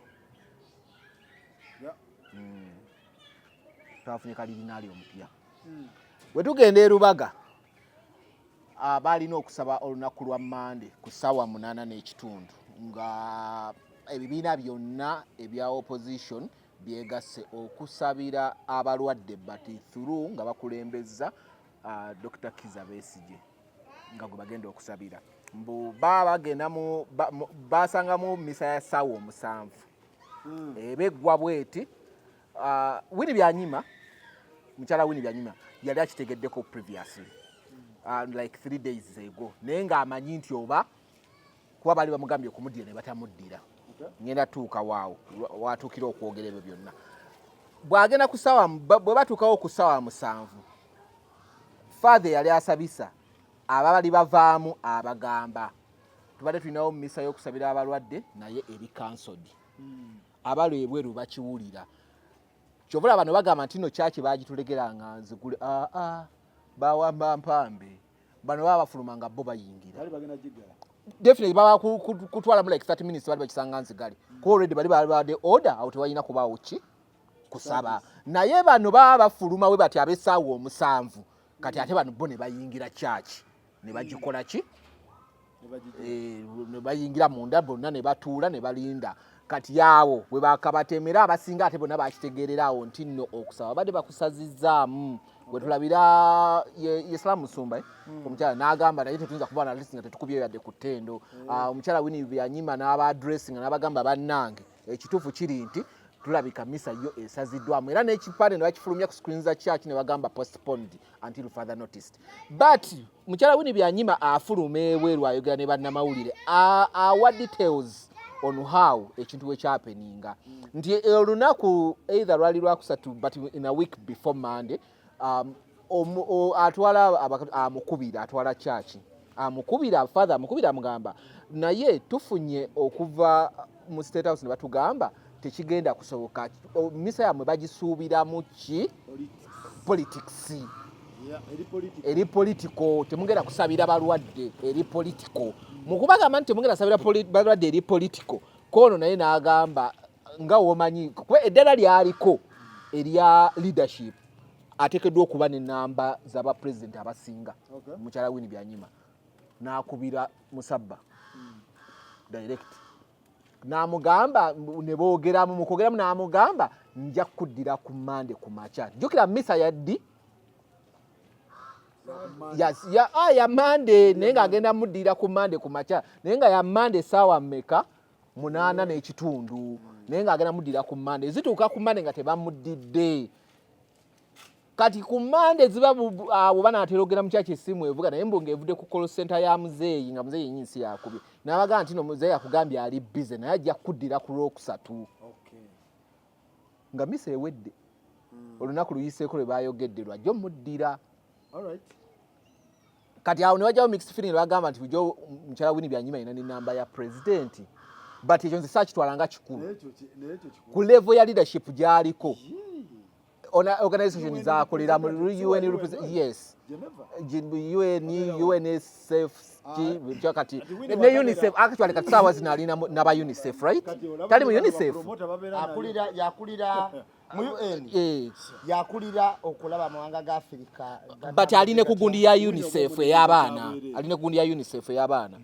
bwe tugenda e Rubaga balina okusaba olunaku lwa Mande ku ssaawa 8:30 nga ebibiina byonna ebya opposition byegasse okusabira abalwadde bati through nga bakulembeza Dr. Kizza Besigye nga gwe bagenda okusabira mbu bagenda basangamu misa ya ssaawa 7 ebeggwa bweti Winnie Byanyima mukyala Winnie Byanyima yali akitegeddeko previously like 3 days ago naye ng'amanyi nti oba kuba bali bamugambye okumuddira ne batamuddira ngenda tuuka waawo watuukira okwogera ebyo byonna bw'agenda ku ssaawa bwe batuukawo ku ssaawa 7 father yali asabisa ababali bavaamu abagamba tubadde tulinawo mu misa y'okusabira abalwadde naye eri cancelled abali ebweru bakiwulira kyovula bano bagamba nti no kyaki bagitulegeranga nzigule bawamba mpambe bano baba bafulumanga bo bayingira definitely baba kutwala mu like 30 minutes bali bakisanga nzigali ko already bali de order out wayina kubaawo ki kusaba naye bano baba bafuluma we bati abesaawo 7 kati ate bano bo ne bayingira church ne bagikola ki ne bayingira munda bonna ne batuula ne balinda kati yawo we bakabatemera abasinga ate bonna bakitegererawo nti nno okusaba badde bakusazizaamu gwe tulabira Islam Musumba omukyala n'agamba naye tetuyinza kuba na listing tetukubye yadde ku ttendo. Omukyala Winnie Byanyima n'aba addressing n'abagamba bannange ekituufu kiri nti tulabika misa yo esaziddwamu era n'ekipande ne bakifulumya ku screen za church ne bagamba postponed until further noticed. But mukyala Winnie Byanyima afuluma ebweru ayogera ne bannamawulire awa details on how ekintu we kyapeninga nti olunaku either lwali lwakusatu but in a week before Monday atwala amukubira atwala church amukubira father amukubira amugamba naye tufunye okuva mu State House ne batugamba tekigenda kusoboka misa yamwe bagisuubiramu ki politics eri political temugenda kusabira balwadde eri political mukubagamba nti temugenda sabira balwadde eri political kono naye n'agamba nga womanyi kuba eddala lyaliko erya leadership ateekeddwa okuba n'ennamba z'abapresident abasinga mukyala Winnie Byanyima n'akubira Musabba direct n'amugamba ne boogeramu mu kwogeramu n'amugamba nja kuddira ku Monday ku makya jjukira misa yaddi ya Monday naye ng'agenda muddira ku Monday ku makya naye nga ya Monday ssaawa mmeka 8 n'ekitundu naye ng'agenda muddira ku Monday zituuka ku Monday nga tebamuddidde kati ku Monday ziba abo banaatera mu kyaki essimu evuga naye mbunga evudde ku call center ya muzeeyi nga muzeeyi nyinsi yakubye n'abagamba nti no muzeeyi akugambye ali busy naye ajja kuddira ku Lwokusatu nga misa ewedde olunaku luyiseeko lwe baayogedde lwajja muddira. Kati awo ne wajjawo mixed feeling bagamba nti bujo mukyala Winnie Byanyima ina ni namba ya president but ekyo nze saakitwalanga kikulu ku level ya leadership gy'aliko organization zakolera mu UN yes UNICEF kati ne UNICEF actually kati sawa zinalina naba UNICEF right tali mu UNICEF yakulira mu UN yakulira okulaba amawanga ga Africa but aline ku gundi ya UNICEF ey'abaana aline ku gundi ya UNICEF ey'abaana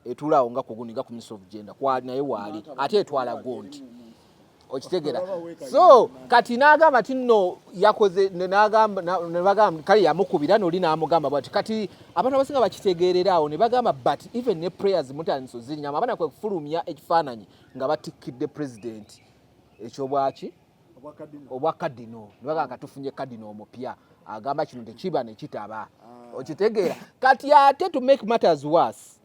etulawo nga ku gundi nga ku Ministry of Gender kwa naye wali ate etwala gondi okitegera so kati n'agamba tinno yakoze n'agamba ne bagamba kali yamukubira n'oli n'amugamba bwati kati abantu abasinga bakitegerera awo ne bagamba but even ne prayers mutaniso zirinyama abana kwe kufulumya ekifaananyi nga batikidde president ekyo bwaki obwa kadino ne bagamba katufunye kadino omupya agamba kino tekiba ne kitaba okitegeera kati ate to make matters worse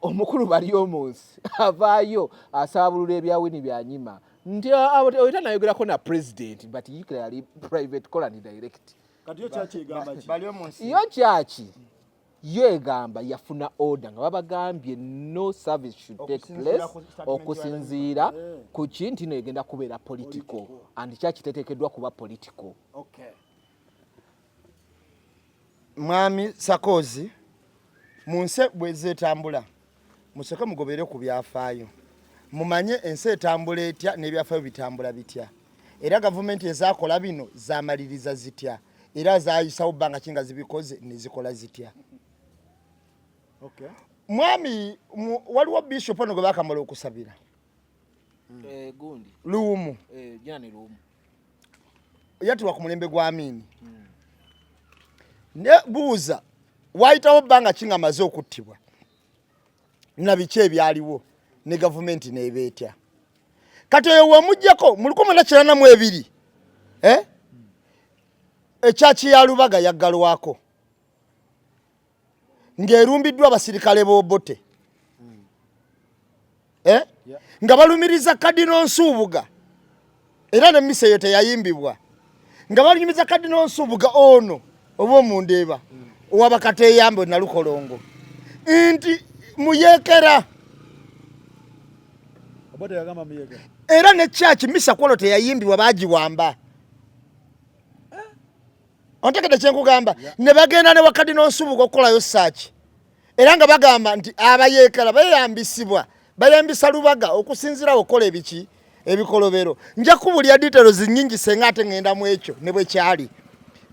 omukulu bali omunsi avaayo asaabulula ebya Winnie Byanyima nti oyita nayogerako na president but yikira yali private colony direct kati yo kyaki egamba ki bali omunsi yo kyaki yo egamba yafuna order nga babagambye no service should take place okusinziira ku kintu ino egenda kubeera political and kyaki teteekeddwa kuba political. Mwami Sakozi munse bwezetambula museke mugobere ku byafaayo mumanye ensi etambula etya n'ebyafaayo bitambula bitya era gavumenti ezakola bino zamaliriza zitya era zayisawo bbanga kinga zibikoze nezikola zitya. Mwami waliwo bishop ono gwe bakamala okusabira gundi luumu jina ni luumu yatulwa ku mulembe gwa Amini ne buuza wayitawo bbanga kinga amaze okuttibwa na biki ebyaliwo ne gavumenti nebeetya kati oyo wamujjako mu 1992 ekyaki ya Lubaga yaggalwako ng'erumbiddwa abasirikale b'Obote nga balumiriza Kadino Nsubuga era ne misa eyo teyayimbibwa nga balumiriza Kadino Nsubuga ono oba omundeeba owabakateeyambe na Lukolongo nti muyekera Obote yagamba muyekera era ne church misa kwolo teyayimbibwa bagiwamba ontekede kyenkugamba ne bagenda ne Kadino Nsubuga okukolayo search era nga bagamba nti abayekera bayambisibwa bayambisa Lubaga okusinzira okola ebiki ebikolobero nja kubulya details nyingi senga ate ngenda mu ekyo ne bwe kyali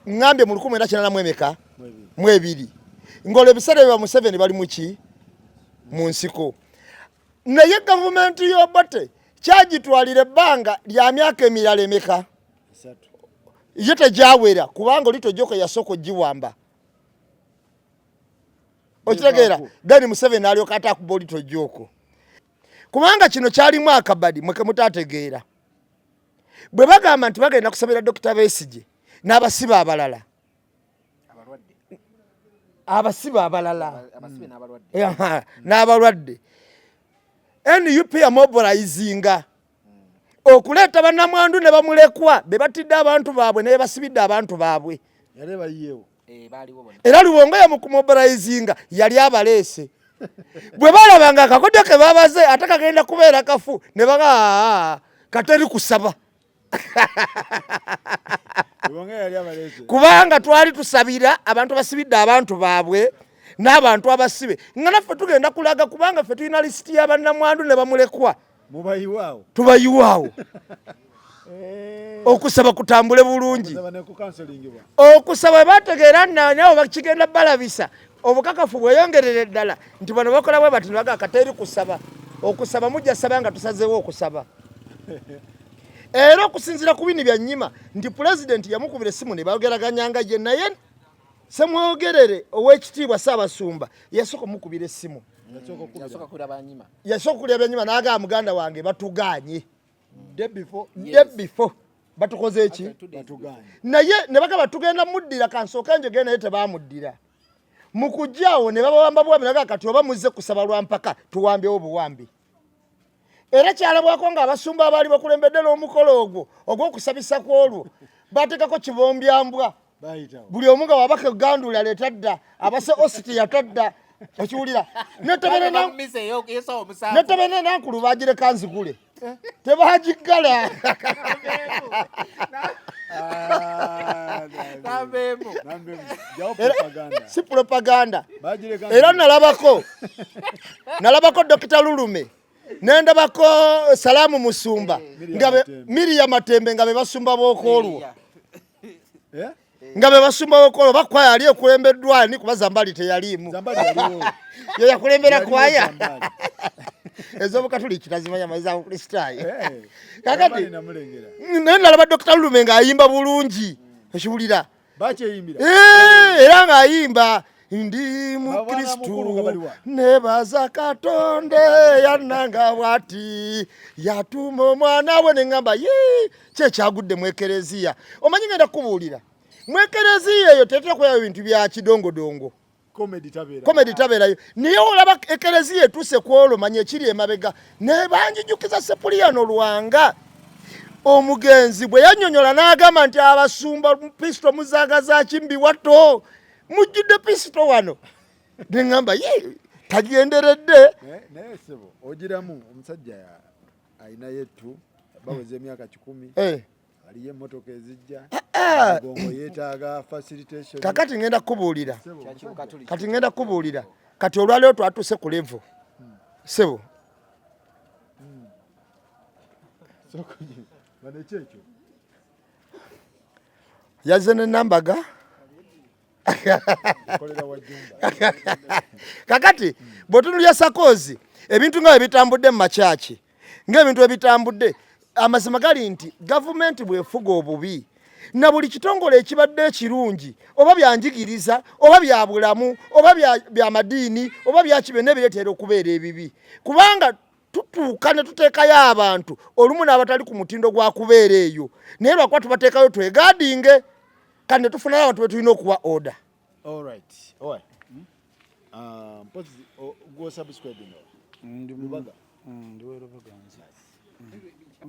ngambye mu 1992 mwebiri ngole bisere bya Museveni bali muki mu nsiko naye gavumenti y'Obote kyagitwalire bbanga lya myaka emirala emeka ye tejawera kubanga olito joko yasoko jiwamba okitegeera Dani Museveni alyoka atakuba olito joko kubanga kino kyalimu akabadi mweke mutategeera bwe bagamba nti bagenda kusabira Dr. Besigye n'abasiba abalala abasiba abalala n'abalwadde NUP yamobilizinga okuleeta bannamwandu ne bamulekwa be batidde abantu baabwe ne basibidde abantu baabwe era Luwonga yamukumobilizinga yali abaleese bwe balabanga akakodyo ke babaze ate kagenda kubeera kafu ne baga kateri kusaba kubanga twali tusabira abantu basibidde abantu baabwe n'abantu abasibe nga naffe tugenda kulaga kubanga ffe tulina lisiti y'abannamwandu ne bamulekwa tubayiwaawo okusaba kutambule bulungi okusaba bategeera nabo bakigenda balabisa obukakafu bweyongerera eddala nti bano bakola bwe bati nebaga kateri kusaba okusaba mujja saba nga tusazeewo okusaba era okusinziira ku bini bya nnyima nti pulezidenti yamukubira essimu ne baageraganyanga ye naye semwogerere ow'ekitiibwa Ssaabasumba yasooka omukubira essimu yasooka kulya byanyima n'agamba muganda wange batuganye day before batukoze eki naye ne bagamba tugenda muddira kansooka njogera naye tebaamuddira mu kujjaawo ne babawamba buwambi naga kati oba muzze kusaba lwa mpaka tuwambyewo buwambi era kyalabwako ng'abasumba abaali bakulembedde n'omukolo ogwo ogw'okusabisa kwolwo baatekako kibombyambwa buli omu nga wabaka gandula leeta dda abase ositi yatadda okiwulira netebene nankulu bagireka nzigule tebagiggala si propaganda era nalabako Dr. Lulume nendabako Salamu Musumba nga Miriam Matembe nga be basumba b'okwolwo nga be basumba b'okwolwo bakwaya ali okulembeddwa ni kuba Zambali teyalimu ye yakulembera kwaya ez'obukatuliki tazimanya maiza abukristaayo kakati naye nalaba Dr. Lulume ng'ayimba bulungi ekiwulira era ng'ayimba ndi mukristu nebaza Katonda yananga bwati yatuma omwana we neŋŋamba kyekyagudde mu ekereziya omanyi ngenda kubuulira mu ekereziya eyo tetera kubeerayo bintu bya kidongodongo komedi tabeerayo naye olaba ekereziya etuuse ku olwo manya ekiri emabega ne banjijjukiza Sepuliyano Lwanga omugenzi bwe yannyonnyola n'agamba nti abasumba Kristo muzaagaza kimbi watto mujjudde Kristo wano neŋŋamba tagenderedde naye sebo ogiramu omusajja alina yettu baweza emyaka 10 aliyo emmotoka ezijja gongo yeetaaga facilitation kakati ngenda kubuulira kati olwaleero twatuuse ku levo sebo yazze n'enambaga kakati bw'otunulya Sakoozi ebintu nga ebitambudde mu makyaki ng'ebintu ebitambudde amazima gali nti gavumenti bwefuga obubi na buli kitongole ekibadde ekirungi oba byanjigiriza oba bya bulamu oba bya madiini oba byakibyonna ebireetera okubeera ebibi kubanga tutuuka ne tuteekayo abantu olumu n'abatali ku mutindo gwa kubeera eyo naye lwakuba tubateekayo twegaadinge kandi ne tufunayo abantu be tulina okuwa order.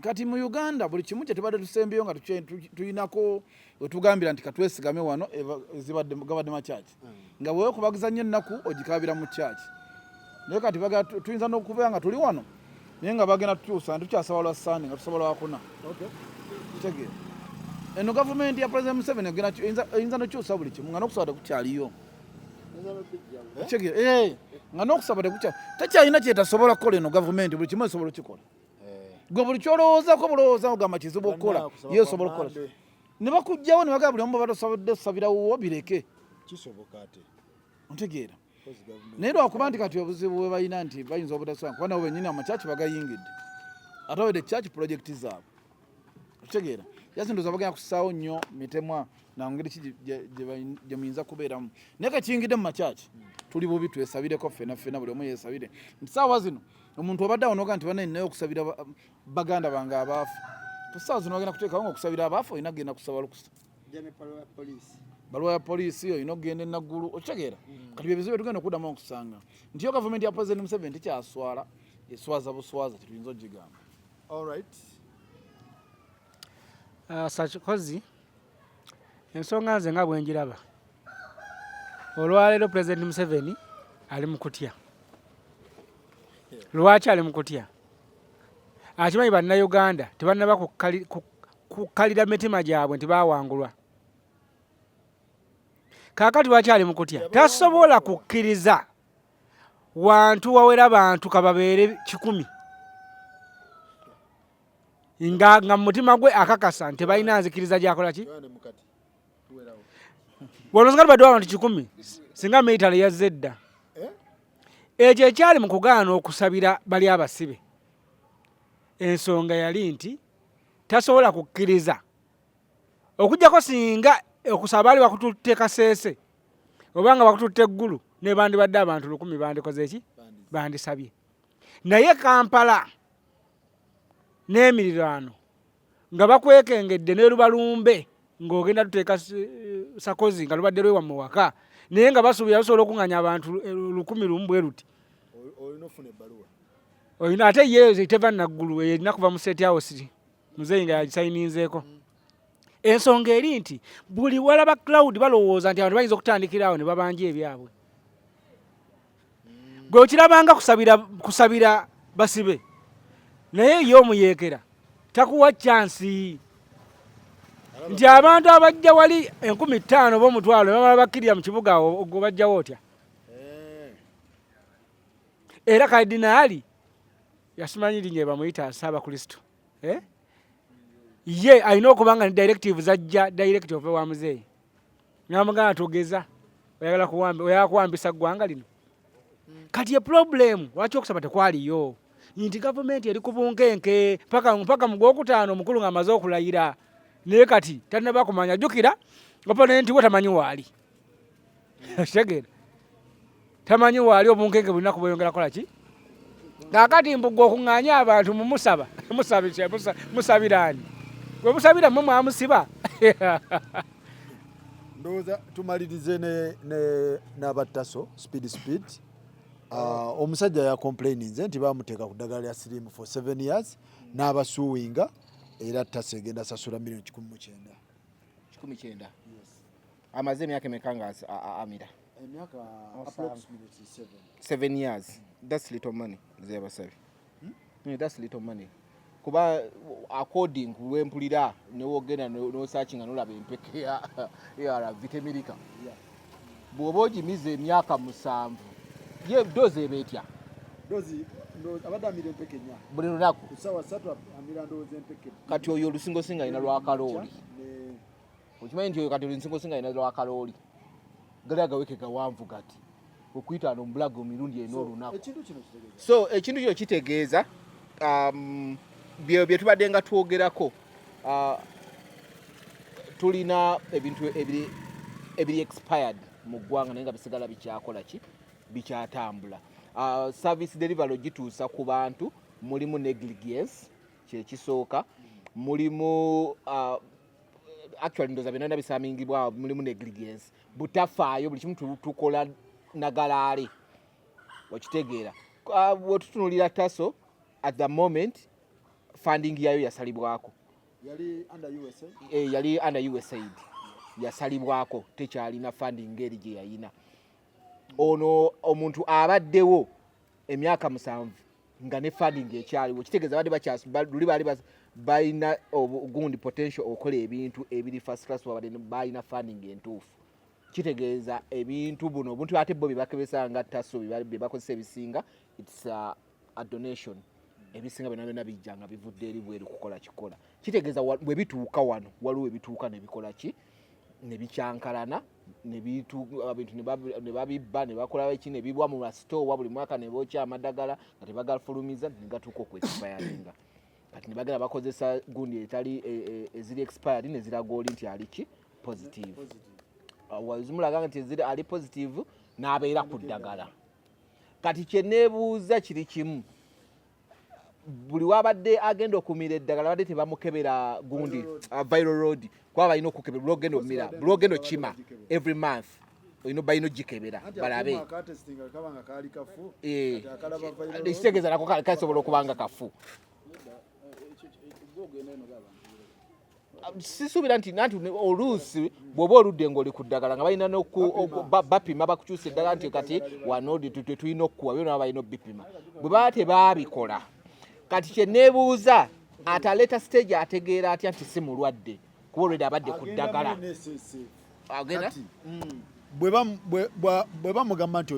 Kati mu Uganda buli kimu kye tubadde tusembeyo nga tulinako wetugambira nti katwesigame wano gabadde makyaki nga bwewe kubagiza nnyo ennaku ogikabira mu kyaki naye kati tuyinza n'okubeera nga tuli wano naye nga bagenda tutuusa tukyasaba lwa Sande nga tusaba lwakuna kitegeera eno gavumenti ya President Museveni eyinza n'okyusa buli kimu nga n'okusaba tekukyaliyo kitegeera nga n'okusaba tekyalina kyetasobola kukola eno gavumenti buli kimu esobola okikola gwe buli kyolowoozaako bulowooza ogamba kizibu okukola ye osobola okukola ne bakugjawo ne bagamba buli omu batasobodde osabira wuwo bireke kisoboka ate ontegeera naye lwakuba nti kati obuzibu bwe balina nti bayinza obutasobola kuba nabo bennyini amakyaki bagayingidde ate wabedde kyaki pulojekiti zaabwe otegeera yasindoza bagenda kusaawo nnyo mitemwa nangeri ki gye muyinza kubeeramu naye kakiyingidde mu makyaki tuli bubi twesabireko ffena buli omu yeesabire nti saawa zino omuntu obadde awo noga nti bananinayo okusabira baganda bange abaafu tusaawa zino bagenda kuteekawo nga okusabira abaafu olina kugenda kusaba lukusa baluwa ya poliisi olina okugenda enaggulu okitegeera kati byebizibu byetugenda okuddamu okusanga nti yo gavumenti ya president Museveni tikyaswala eswaza buswaza tetuyinza okigamba. Sakikozi ensonga nze nga bwenjiraba olwaleero President Museveni ali mu kutya. Lwaki ali mu kutya? Akimanyi bannayuganda tebannaba kukalira mitima gyabwe nti baawangulwa. Kaakati lwaki ali mu kutya? Tasobola kukkiriza wantu wawera bantu kababeere 100 nga mu mutima gwe akakasa nti balina nzikiriza gyakola ki wano nga tubadde abantu 100 singa militale yazze dda ekyo ekyali mu kugaana okusabira bali abasibe ensonga yali nti tasobola kukkiriza okujjako singa okusaba bali bakututte kaseese oba nga bakututte eggulu ne bandibadde abantu 100 bandikoze eki bandisabye naye Kampala n'emiriraano nga bakwekengedde ne lubalumbe ng'ogenda tuteeka Sakozi nga lubadde lwewa mu waka naye nga basuubira lusobola okuŋŋanya abantu 100 bwe ruti olina ate ye teva naggulu erina kuva mu State House muzeeyi nga yagisayininzeeko ensonga eri nti buli walaba crowd balowooza nti abantu bayinza okutandikirawo ne babanja ebyabwe gwe okirabanga kusabira basibe naye ye omuyeekera takuwa chansi nti abantu abajja wali 15,000 b'omutwalo bamala bakkirira mu kibuga ogwo bajjawo otya era Kardinaali yasimanyi linnya bamuyita Ssaabakristo ye alina okuba nga ne directive zajja direct ove wa muzeeyi namugana tugeza oyagala kuwambisa ggwanga lino kati ye problem lwaki okusaba tekwaliyo nti gavumenti eri ku bunkenke paka mu Gwokutaano omukulu ng'amaze okulayira naye kati tanaba kumanya jjukira oponenti we tamanyi waali kitegeera tamanyi waali obunkenke bulina kubweyongera kola ki kaakati mbugwe okuŋŋaanya abantu musabirani gwe musabira mmwe mwamusiba ndowooza tumalirize n'abattaso speed omusajja yakomplaininze nti bamuteeka ku ddagala lya siriimu for 7 years n'abasuuwinga era ttaso egenda sasula $19 million. 19 amaze emyaka emeka nga amira emyaka approximately 7 years. That's little money zebasabi that's little money kuba according lwempulira newogenda nosearchinga nolaba empeke ya Vitemirika bw'oba ogimiza emyaka 7 ye dozi ebetya dozi abadde amira empeke nnya buli lunaku kusawa 3 amira ndowooza empeke kati oyo olusingosinga alina lwakalooli okimanyi nti oyo kati olusingosinga alina lwakalooli gali agaweke gawanvu gati okuyitaano mubulago mirundi eno olunaku so ekintu kino kitegeeza bye tubadde nga twogerako tulina ebintu ebiri expired mu ggwanga naye nga bisigala bikyakola ki bikyatambula service delivery ogituusa ku bantu mulimu negligence kyekisooka mulimu actually ndoza byonna bisamingibwa mulimu negligence butafaayo buli kimu tukola nagalaale okitegeera bwetutunulira taso at the moment funding yayo yasalibwako yali under USAID yasalibwako tekyalina funding eri gye yayina ono omuntu abaddewo emyaka 7 nga ne funding ekyaliwo kitegeeza badde bali balina ogundi potential okola ebintu ebiri first class balina funding entuufu kitegeeza ebintu buno obuntu ate bo bibakebesa nga taso bibakozesa ebisinga it's a donation ebisinga byonna bijja nga bivudde eri bweru kukola kikola kitegeeza bwe bituuka wano waliwo ebituuka ne bikola ki ne bicyankalana ebintu ne babibba ne bakola eki ne bibwa mu store buli mwaka ne bookya amadagala nga tebagafulumiza ne gatuuka okwesipayalinga kati nibagera bakozesa gundi etali eziri expired neziraga oli nti ali ki positive wazimulaga nti eziri ali positive n'abeera ku ddagala. Kati kye neebuuza kiri kimu, buli wabadde agenda okumira eddagala badde tebamukebera gundi viral load kuba balina okukebera buli ogenda omira buli ogenda okima every month olina balina ogikebera balabe ekitegeeza nako kasobola okuba nga kafu. Sisuubira nti oluusi bw'oba oludde ng'oli ku ddagala nga balina bapima bakukyusa eddagala nti kati wano tetulina okukuwa byo nabo balina obipima bwe baba tebaabikola. Kati kye neebuuza ataleeta stage ategeera atya nti si mulwadde kuba olwedde abadde ku ddagala agenda bwe bamugamba nti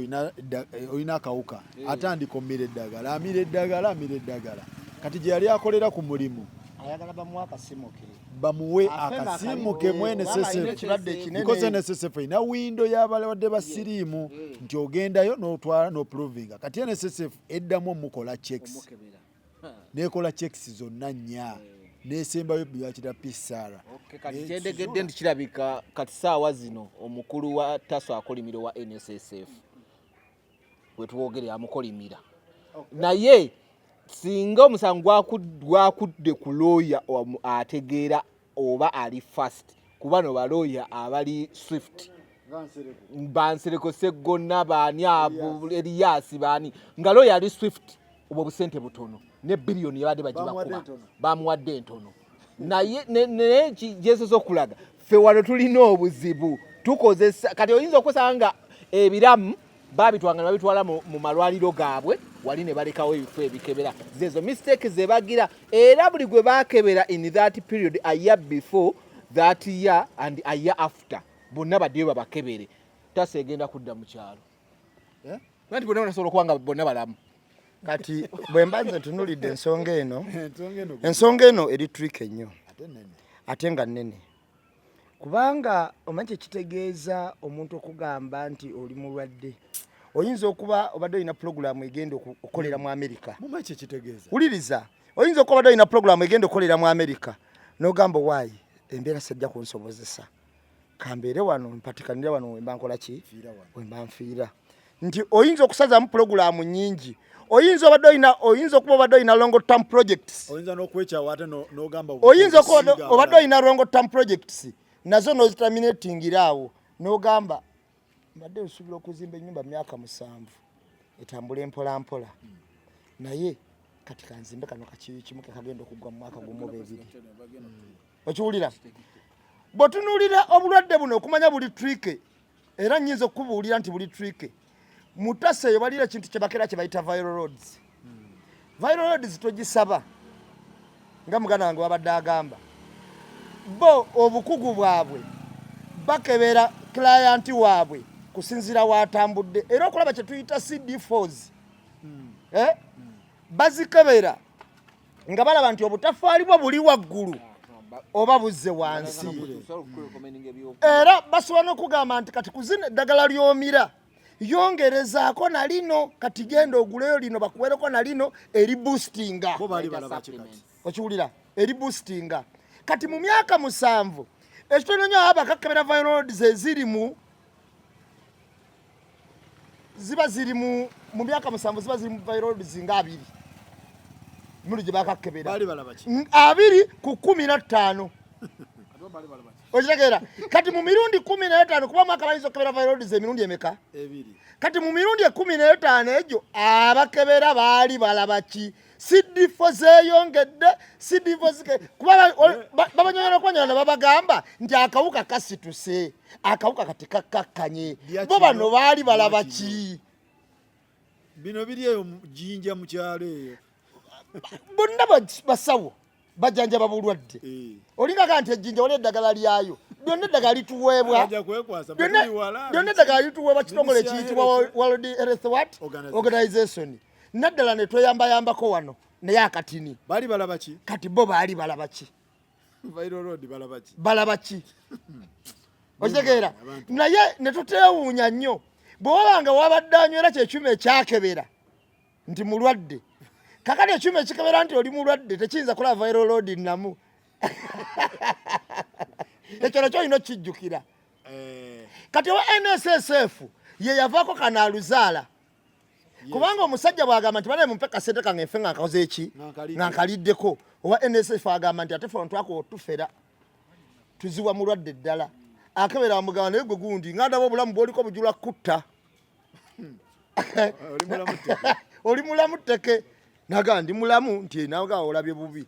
olina akawuka atandika omira eddagala amira eddagala kati gye yali akolera ku mulimu ayagala bamuwe akasimuke bamuwe akasimuke mu NSSF because NSSF ina windo y'abalwadde ba siriimu nti ogendayo n'otwala n'oprovinga. Kati NSSF eddamu omukola checks nekola checks zonna nnya nesembayo byakira PCR. Kati kyendegedde nti kirabika kati saawa zino omukulu wa taso akolimiro wa NSSF wetwogerera amukolimira naye singa omusango gwakudde ku lawyer ategeera oba ali fast kuba no balawyer abali swift Bansereko Seggonna baani abo Elias baani nga lawyer ali swift obwo busente butono ne billioni yabadde bagibakuba bamuwadde entono naye ne Yesu okulaga fe wano tulina obuzibu tukozesa kati oyinza okusanga ebiramu babitwanga babitwala mu malwaliro gaabwe wali ne balekawo ebifo ebikebera zezo mistake zebagira era buli gwe bakebera in that period a year before that year and a year after bonna baddeyo babakebere tasegenda kudda mu kyalo nanti bonna basobola kuba nga bonna balamu. Kati bwe mbanze tunulidde ensonga eno eri trick ennyo ate nga nnene kubanga omanyi ekitegeeza omuntu okugamba nti oli mulwadde oyinza okuba obadde olina pulogulaamu egenda okukolera mu Amerika. Mumaki ekitegeeza wuliriza oyinza okuba obadde olina pulogulaamu egenda okukolera mu Amerika n'ogamba waayi embeera sajja kunsobozesa kambeere wano mpatikanire wano wemba nkola ki wemba nfiira nti oyinza okusazaamu pulogulaamu nnyingi oyinza okuba obadde olina long term projects oyinza n'okwekyawo ate n'ogamba oyinza okuba obadde olina long term projects nazo n'oziterminatingira awo n'ogamba mbadde nsuubira okuzimba ennyumba myaka 7 etambula empola mpola naye kati kanzimbe kano kimu kagenda okuggwa mu mwaka gumu oba ebiri. Okiwulira bw'otunuulira obulwadde buno okumanya buli trick era nnyinza okubuulira nti buli trick mutase eyo balira ekintu kye bakera kye bayita viral loads. Viral loads togisaba nga muganda wange wabadde agamba bo obukugu bwabwe bakebera client waabwe kusinzira watambudde era okulaba kye tuyita CD4s bazikebera nga balaba nti obutafaali bwo buli waggulu oba buzze wansi era basobola n'okugamba nti kati kuzina eddagala ly'omira yongerezaako na lino kati genda oguleyo lino bakuwereko na lino eri boostinga okiwulira eri boostinga kati mu myaka 7 ekitono nnyo aba bakakebera viral loads ziba ziri mu myaka 7 ziba ziri mu viral loads nga 2 mulu gye bakakebera 2 ku 15 okitegeera kati mu mirundi 15 kuba mwaka bayinza okukebera viral loads emirundi emeka kati mu mirundi 15 egyo abakebera baali balaba ki CD4 zeyongedde CD4 kuba babanyonyera okubanyona babagamba nti akawuka kasituse akawuka kati kakkakkanye bo bano baali balaba ki bino biri eyo jinja mu kyalo eyo bonna basawo bajjanja babulwadde olinga nti ejjinja wali eddagala lyayo byonna eddagala lituweebwa byonna eddagala lituweebwa kitongole kiyitibwa World Health Organization naddala ne tweyambayambako wano naye akatini baali balaba ki kati bo baali balaba ki viral load balaba ki okitegeera naye ne tuteewuunya nnyo bwe wabanga wabadde anywera kyekyuma ekyakebera nti mulwadde kakati ekyuma ekikebera nti oli mulwadde tekiyinza kulaba viral load namu ekyo nakyo olina okukijjukira kati owa NSSF ye yavaako kanaaluzaala kubanga omusajja bw'agamba nti banaye mumpe kasente kange nfe nga nkakoze eki nga nkaliddeko owa NSSF agamba nti ate fe ontwako otufera tuziwa mulwadde ddala akebera amugamba naye gwe gundi nga ndaba obulamu bw'oliko bujula kutta oli mulamu tteke naga ndi mulamu nti naga olabye bubi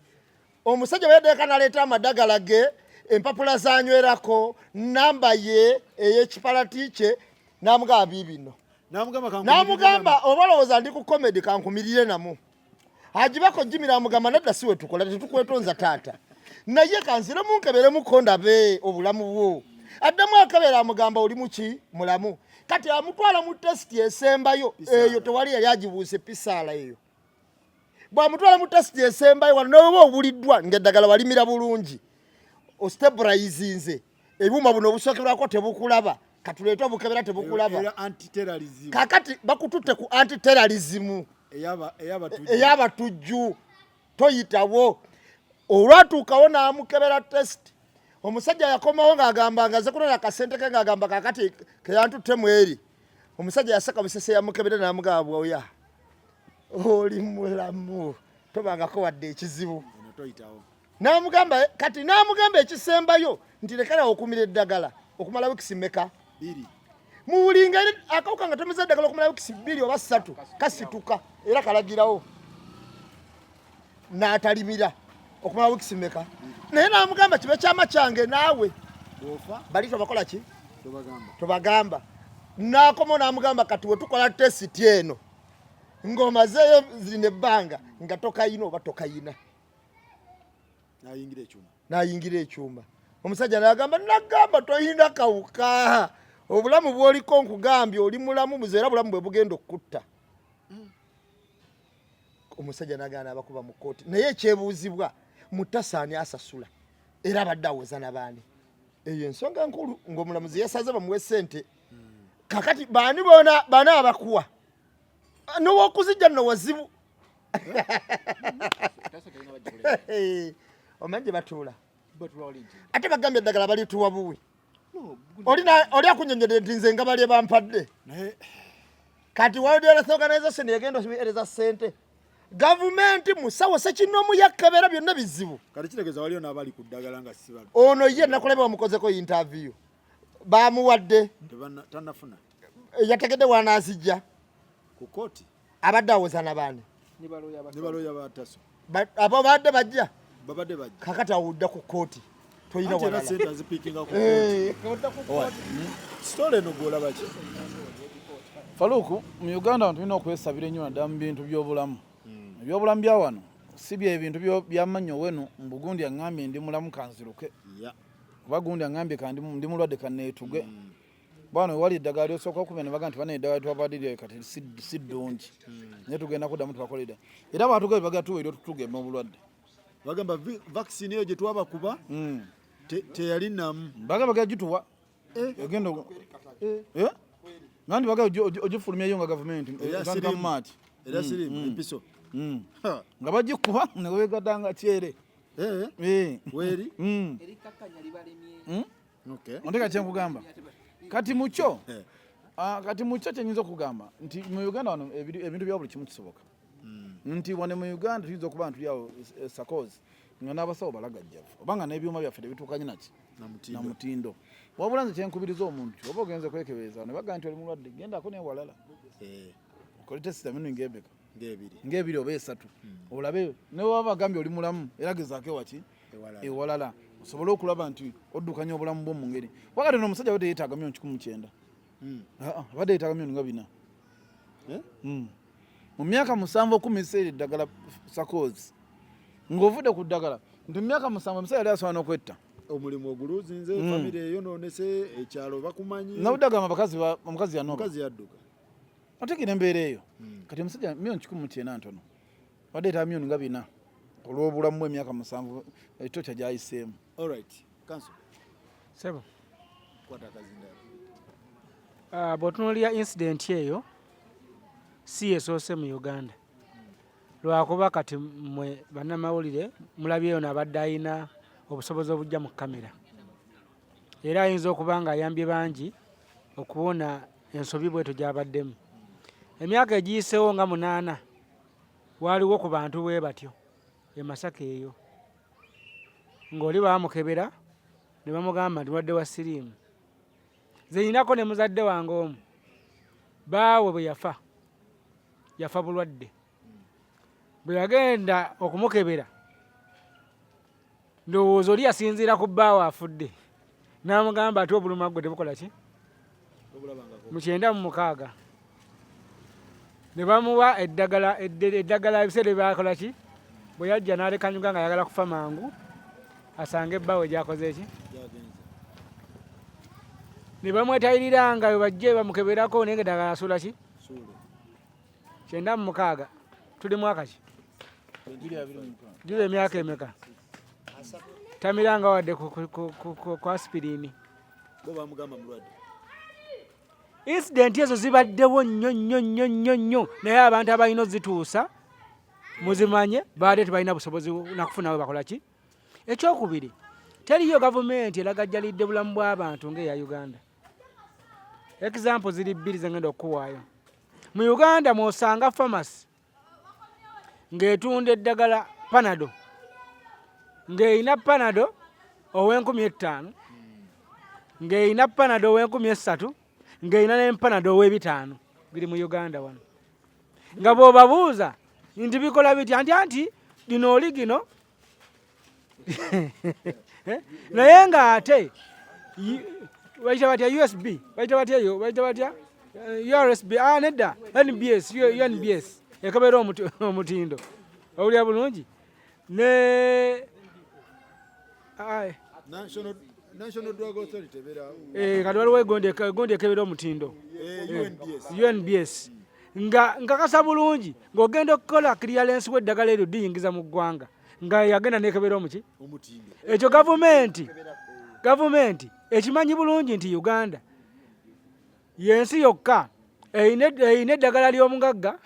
omusajja bw'yaddeka naleeta amadagala ge empapula zanywerako namba ye ey'ekipalati kye n'amugamba biibino n'amugamba oba olowooza ndi ku komedi kankumirire namu agibako jimira amugamba nadda siwe tukola tetukwetonza taata naye kanziremu nkeberemuko ndabe obulamu bwo addamu akabera amugamba oli muki mulamu kati amutwala mu testi esembayo eyo tewali yali agibuuse pisaala eyo bw'amutwala mu testi esembayo wano noba obuliddwa ng'eddagala walimira bulungi ostabilizinze ebyuma buno obusookerwako tebukulaba katuleeta obukebera tebukulaba kakati bakututte ku antiterrorism ey'abatujju toyitawo olwatuukawo n'amukebera test omusajja yakomawo ng'agamba ngaze kunona akasente ke ng'agamba kakati keyantuttemu eri omusajja yasaka busese yamukebera n'amugamba bwoya oli mulamu tobangako wadde ekizibu n'amugamba kati n'amugamba ekisembayo nti lekera okumira eddagala okumala wikisi mmeka muwulinga akawuka nga tomiza eddagala okumala wikisi 2 oba 3 kasituka era kalagirawo n'atalimira okumala wikisi mmeka naye n'amugamba kibe kyama kyange naawe bali tobakola ki tobagamba n'akomawo n'amugamba kati we tukola tesiti eno ng'omazeeyo zirina ebbanga nga tokayina oba tokayina n'ayingira ekyuma omusajja n'agamba nagamba toyina kawuka obulamu bw'oliko nkugambye oli mulamu buzeera bulamu bwe bugenda okutta omusajja n'agamba abakuba mu kooti naye ekyebuuzibwa mutasaani asasula era abadde awoza n'abaani eyo ensonga nkulu ng'omulamuzi yasaze bamuwe ssente kakati baani baana abakuwa n'owokuzijja nno wazibu omanyi gye batuula ate bagambye eddagala balituwa buwi oli akunyonyodde nti nze nga bali bampadde kati World Health Organization yagenda oereza ssente gavumenti musawo sekinomu yakkebera byonna bizibu kati kitegeeza waliyo n'abali ku ddagala nga si ono ye nakulaba bamukozeko interview bamuwadde tannafuna yategedde wanaazijja ku kooti abadde awoza n'abaani ne balooya bataso abo badde bajja babadde bajja kakati awudda ku kooti toyina walala sente azipiikinga ku kooti sitole eno gw'olaba ki Faluku mu Uganda tulina okwesabira ennyo naddala mu bintu by'obulamu ebyobulamu bya wano si bye bintu byamannyo wenu mbugundi aŋŋambye ndi mulamu kanziruke kuba gundi aŋŋambye ndi mulwadde kanneetuge bano wali eddagala lyosooka okuba ne baga nti bana eddagala twabadirira kati si ddungi naye tugenda kuddamu tubakolera era baatugabe baga tuwa eryotutugema obulwadde bagamba vaccine eyo gye twabakuba teyali namu baga gituwa ogenda nandi baga ogifulumyayo nga gavumenti maati era sirimu empiso nga bagikuba ne wegadanga kyere weri onteka kyenkugamba kati mukyo kyenyinza okugamba nti mu Uganda wano ebintu bya buli kimu kisoboka nti wane mu Uganda tuyinza okuba ntulyawo sakozi nga n'abasawo balagajjavu obanga n'ebyuma byaffe tebituukanye naki na mutindo wabula nze kyenkubiriza omuntu oba ogenze kwekebeza ne baga nti oli mulwadde gendako newalala okole tesita minu ng'ebiri oba 3 olabe newaba bagambye oli mulamu era gezaako ewaki ewalala osobole okulaba nti oddukanya obulamu bwo mu ngeri wakati n'omusajja abadde yeetaaga milioni 19 abadde yeetaaga milioni 4 mu myaka 7 okumisa eri eddagala sakozi ng'ovudde ku ddagala nti mu myaka 7 omusajja yali asobola n'okwetta omulimu oguluzinze famire eyonoonese ekyalo bakumanyi nawuddagamba omukazi yadduka otegeera embeera eyo kati omusajja milioni 19 ntono abadde yeetaaga milioni 4 olw'obulamu bw'emyaka 7 ekitokya gy'ayiseemu. Alright, Council. Sebo. Kwata akazinda. Bw'otunuulira incident eyo si esoose mu Uganda. lwakuba kati mmwe bannamawulire mulabyeyo nabadde alina obusobozi obujja mu kamera era ayinza okuba nga ayambye bangi okuwona ensobi bweto gy'abaddemu. Emyaka egiyiseewo nga 8 waliwo ku bantu bwe batyo e Masaka eyo ng'oli baamukebera ne bamugamba nti wadde wa siriimu. Nze nyinako ne muzadde wange omu baawe bwe yafa bulwadde. Bwe yagenda okumukebera ndowooza oli yasinziira ku bbaawe afudde n'amugamba ati obuluma gwe tebukola ki mu 96 ne bamuwa eddagala ebiseera byakola ki bwe yajja n'alekanyuga nga ayagala kufa mangu asange bbaawe gyakoze eki ne bamwetayirira nga bajje bamukeberako naye nga eddagala asula ki 96 tuli mwaka ki jula emyaka emeka tamiranga wadde ku aspirini. Incident ezo zibaddewo nnyo naye abantu abalina ozituusa muzimanye baade tebalina busobozi nakufunawe bakola ki. Ekyokubiri teriyo gavumenti eragajjalidde bulamu bw'abantu ng'eya Uganda. Example ziri 2 zengenda okuwaayo. Mu Uganda mwosanga pharmacy ng'etunda eddagala Panado ng'erina Panado ow'Enkumi 5 ng'erina Panado ow'Enkumi 3 ng'erina n'Empanado ow'Ebitaano biri mu Uganda wano. Nga bw'obabuuza nti bikola bitya anti lino oli gino naye nga ate bayita batya USB bayita batya eyo bayita batya USB nedda NBS ekabera omutindo owulira bulungi ne National Drug Authority kati waliwo egondi ekebera omutindo UNBS nga nkakasa bulungi ng'ogenda okukola clearance w'eddagala eryo diyingiza mu ggwanga nga yagenda nekebera omuki ekyo gavumenti ekimanyi bulungi nti Uganda yensi yokka eyina eddagala ly'omugagga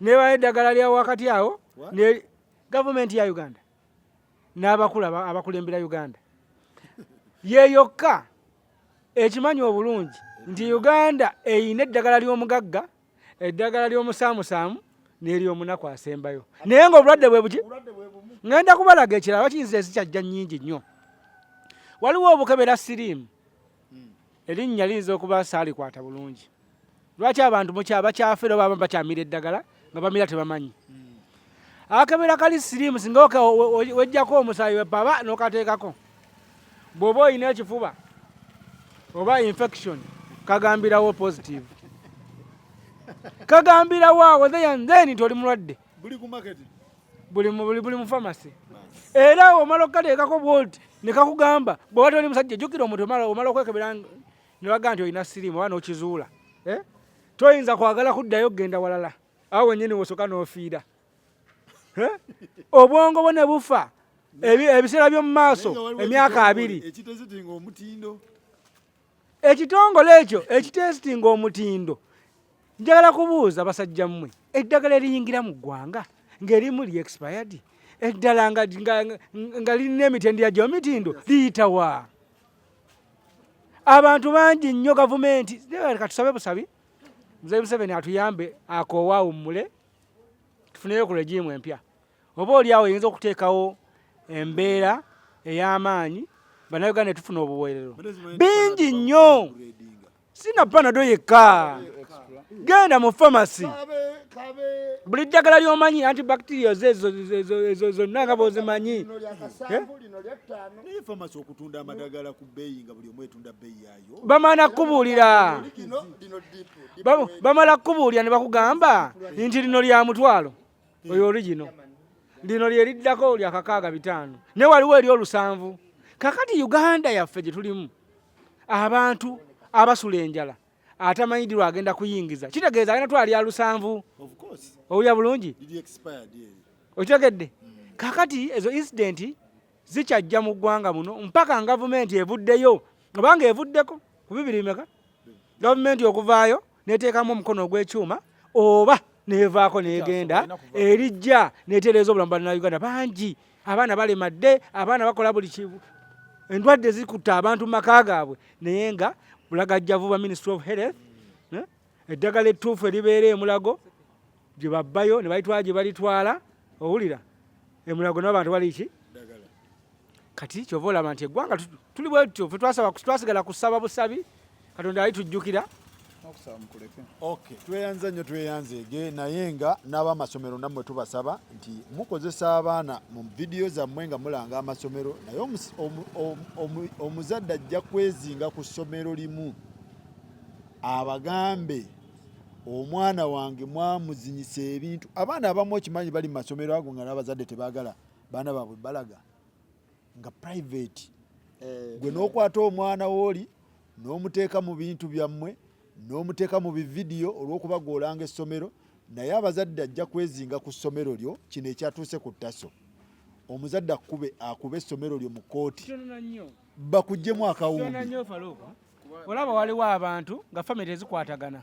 neba eddagala lya wakati awo gavumenti ya Uganda n'abakulu abakulembera Uganda ye yokka ekimanyi obulungi nti Uganda eyina eddagala ly'omugagga eddagala ly'omusaamusaamu n'ery'omunaku asembayo naye ng'obulwadde bwe buki ngenda kubalaga ekirala kiyinza ezikyajja nnyingi nnyo. Waliwo obukebera siriimu erinnya liyinza okuba saalikwata bulungi. Lwaki abantu bakyafera oba bakyamira eddagala nga bamira tebamanyi. Akabera kali siriimu singa wejjako omusaayi baba n'okateekako bw'oba oyina ekifuba oba infection kagambirawo positive kagambirawo awo then nti oli mulwadde buli mu pharmacy era omala okukateekako bwoti ne kakugamba bw'oba toli musajja jjukira omuntu omala okwekebera ne baga nti olina siriimu oba n'okizuula toyinza kwagala kuddayo okgenda walala awo wennyini wosoka n'ofiira obwongo bwo ne bufa ebiseera by'omu maaso emyaka 2 ekitongole ekyo ekitesitinga omutindo. Njagala kubuuza basajja mmwe eddagala eriyingira mu ggwanga ng'erimu li expired eddala nga lirina emitendera gy'omutindo liyitawa. Abantu bangi nnyo gavumenti katusabe busabi Mzee Museveni atuyambe akoowa awummule tufuneyo ku regimu empya oba oli awo yinza okuteekawo embeera ey'amaanyi bannayuganda ne tufuna obuweerero bingi nnyo. Sina Panado yekka genda mu pharmacy buli ddagala ly'omanyi antibacterial ezo zonna nga bw'ozimanyi bamala kubuulira ne bakugamba nti lino lya mutwalo oyo origino lino lye liddako lya 650 ne waliwo eri 700. Kakati Uganda yaffe gye tulimu abantu abasula enjala atamanyidirwa agenda kuyingiza kitegeeza agenda twalya 700 owulya bulungi okitegedde. Kakati ezo incident zikyajja mu ggwanga muno mpaka gavumenti evuddeyo obanga evuddeko ku 2 gavumenti okuvaayo neteekamu omukono ogw'ekyuma oba nevaako negenda erijja netereeza obulamu bwa Uganda bangi. Abaana balemadde, abaana bakola buli kibu, endwadde zikutta abantu mu maka gaabwe, naye nga bulagajja vuba Ministry of Health eddagala ettuufu eribeera emulago gye babbayo ne balitwala gye balitwala, owulira emulago n'abantu bali ki kati kyova olaba nti eggwanga tuli bwe tutyo ffe twasigala kusaba busabi Katonda ali tujjukira. Okay, tweyanze nnyo tweyanzeege naye nga n'abamasomero nammwe tubasaba nti mukozesa abaana mu vidiyo zammwe nga mulanga amasomero, naye omuzadde ajja kwezinga ku ssomero limu abagambe omwana wange mwamuzinyisa ebintu. Abaana abamu okimanyi bali mu masomero ago nga n'abazadde tebaagala baana baabwe balaga nga private. Gwe n'okwata omwana wooli n'omuteeka mu bintu byammwe n'omuteeka mu bividiyo olw'okuba gw'olanga essomero, naye abazadde ajja kwezinga ku ssomero lyo. Kino ekyatuuse ku ttaso, omuzadde akube essomero lyo mu kooti bakuggyemu akawumbi. Olaba waliwo abantu nga famire zikwatagana,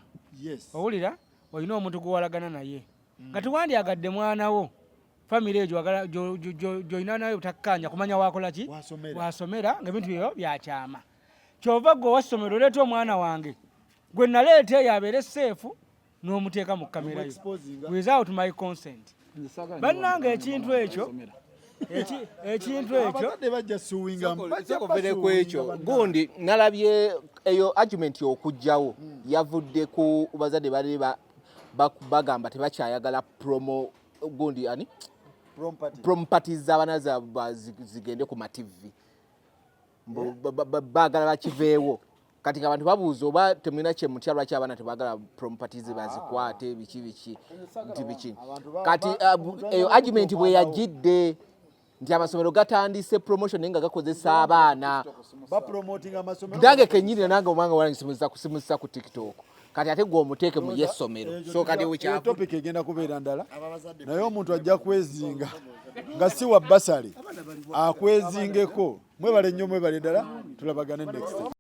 owulira olina omuntu gwewalagana naye nga tewandyagadde mwana wo, famire egyo gy'olina nayo takkanya kumanya wakola ki wasomera nga ebintu byo byakyama. Kyova gwe wassomero oleeta omwana wange gwe naleeta eyo abeere seefu n'omuteeka mu kamera yo without my consent. Bannange ekintu ekyo kuvere ku ekyo gundi nalabye eyo argument okujjawo yavudde ku bazadde bali bagamba tebakyayagala promo gundi ani parties z'abaana zaabwe zigende ku mativi baagala bakiveewo. Kati abantu babuuza oba temulina kye mutya lwaki abaana tebaagala parties bazikwate biki nti biki. Kati eyo argument bwe yagidde nti amasomero gatandise promotion naye nga gakozesa abaana nange kenyini nange omwanga wange kusimusa ku TikTok. Kati ate gwe omuteeke mu yessomero so kati topic egenda kubeera ndala, naye omuntu ajja kwezinga nga si wa basale akwezingeko. Mwebale nnyo, mwebale ddala, tulabagane next time.